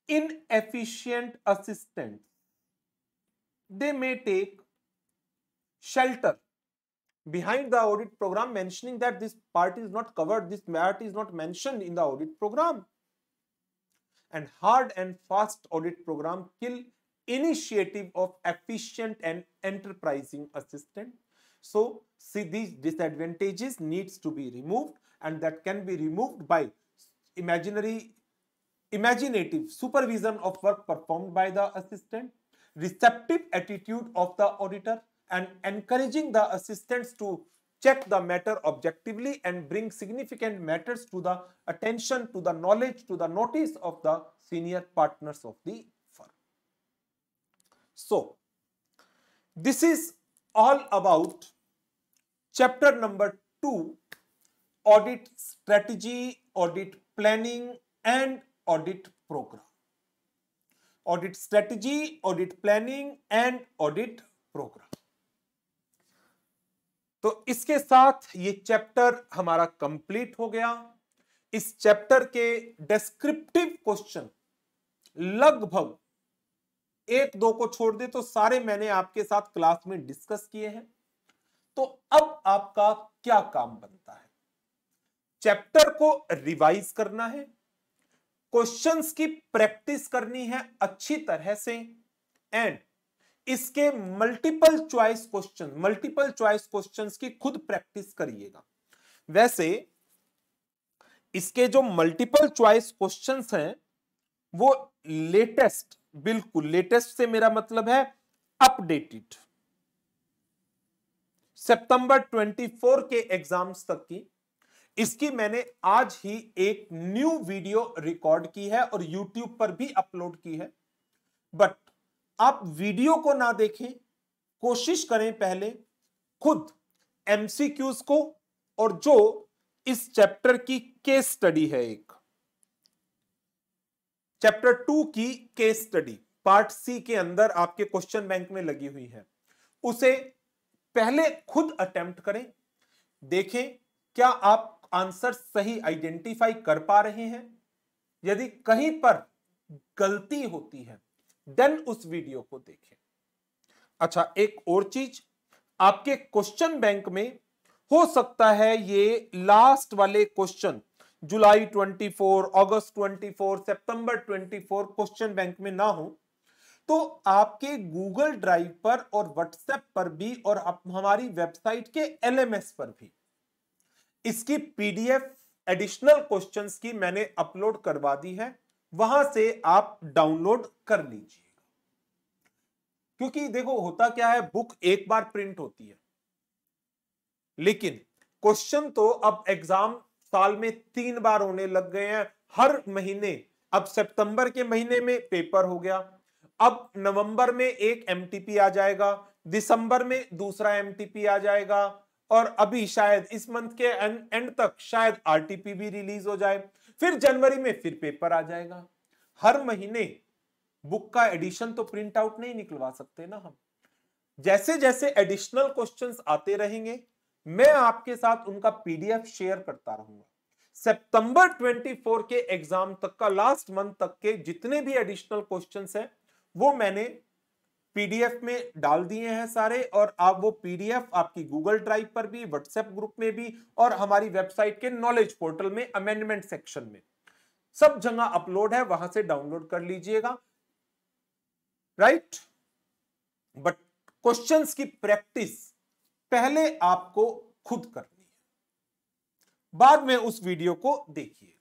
Inefficient assistants, they may take shelter behind the audit program, mentioning that this part is not covered, this part is not mentioned in the audit program. And hard and fast audit program kill initiative of efficient and enterprising assistant. So see, these disadvantages needs to be removed, and that can be removed by imaginative supervision of work performed by the assistant, receptive attitude of the auditor, and encouraging the assistants to check the matter objectively and bring significant matters to the attention, to the knowledge, to the notice of the senior partners of the firm. So this is all about chapter number 2, audit strategy, audit planning and audit program. Audit strategy, audit planning and audit program. तो इसके साथ ये chapter हमारा complete हो गया। इस chapter के descriptive question लगभग 1-2 को छोड़ दे तो सारे मैंने आपके साथ क्लास में डिस्कस किए हैं। तो अब आपका क्या काम बनता है? चैप्टर को रिवाइज करना है, क्वेश्चंस की प्रैक्टिस करनी है अच्छी तरह से, एंड इसके मल्टीपल चॉइस क्वेश्चंस की खुद प्रैक्टिस करिएगा। वैसे इसके जो मल्टीपल चॉइस क्वेश्चंस हैं वो लेटेस्ट, बिल्कुल लेटेस्ट से मेरा मतलब है अपडेटेड, सितंबर 24 के एग्जाम्स तक की, इसकी मैंने आज ही एक न्यू वीडियो रिकॉर्ड की है और YouTube पर भी अपलोड की है। बट आप वीडियो को ना देखें, कोशिश करें पहले खुद MCQs को, और जो इस चैप्टर की केस स्टडी है, एक चैप्टर 2 की केस स्टडी पार्ट C के अंदर आपके क्वेश्चन बैंक में लगी हुई है, उसे पहले खुद अटेम्प्ट करें, देखें क्या आप आंसर सही आइडेंटिफाई कर पा रहे हैं। यदि कहीं पर गलती होती है देन उस वीडियो को देखें। अच्छा, एक और चीज, आपके क्वेश्चन बैंक में हो सकता है ये लास्ट वाले क्वेश्चन जुलाई 24, अगस्त 24, सितंबर 24 क्वेश्चन बैंक में ना हो, तो आपके गूगल ड्राइव पर और व्हाट्सएप पर भी और हमारी वेबसाइट के LMS पर भी इसकी PDF एडिशनल क्वेश्चंस की मैंने अपलोड करवा दी है, वहां से आप डाउनलोड कर लीजिएगा। क्योंकि देखो होता क्या है, बुक एक बार प्रिंट होती है, लेकिन क्वेश्चन तो अब एग्जाम साल में 3 बार होने लग गए हैं, हर महीने। अब सितंबर के महीने में पेपर हो गया, अब नवंबर में एक MTP आ जाएगा, दिसंबर में दूसरा MTP आ जाएगा, और अभी शायद इस मंथ के एंड तक शायद RTP भी रिलीज हो जाए, फिर जनवरी में फिर पेपर आ जाएगा। हर महीने बुक का एडिशन तो प्रिंट आउट नहीं निकलवा सकते ना हम। जैसे जैसे एडिशनल क्वेश्चंस आते रहेंगे मैं आपके साथ उनका पीडीएफ शेयर करता रहूंगा। सितंबर 24 के एग्जाम तक का, लास्ट मंथ तक के जितने भी एडिशनल क्वेश्चंस हैं वो मैंने पीडीएफ में डाल दिए हैं सारे, और आप वो पीडीएफ आपकी गूगल ड्राइव पर भी, व्हाट्सएप ग्रुप में भी, और हमारी वेबसाइट के नॉलेज पोर्टल में अमेंडमेंट सेक्शन में सब जगह अपलोड है, वहां से डाउनलोड कर लीजिएगा। राइट, बट क्वेश्चंस की प्रैक्टिस पहले आपको खुद करनी है, बाद में उस वीडियो को देखिए।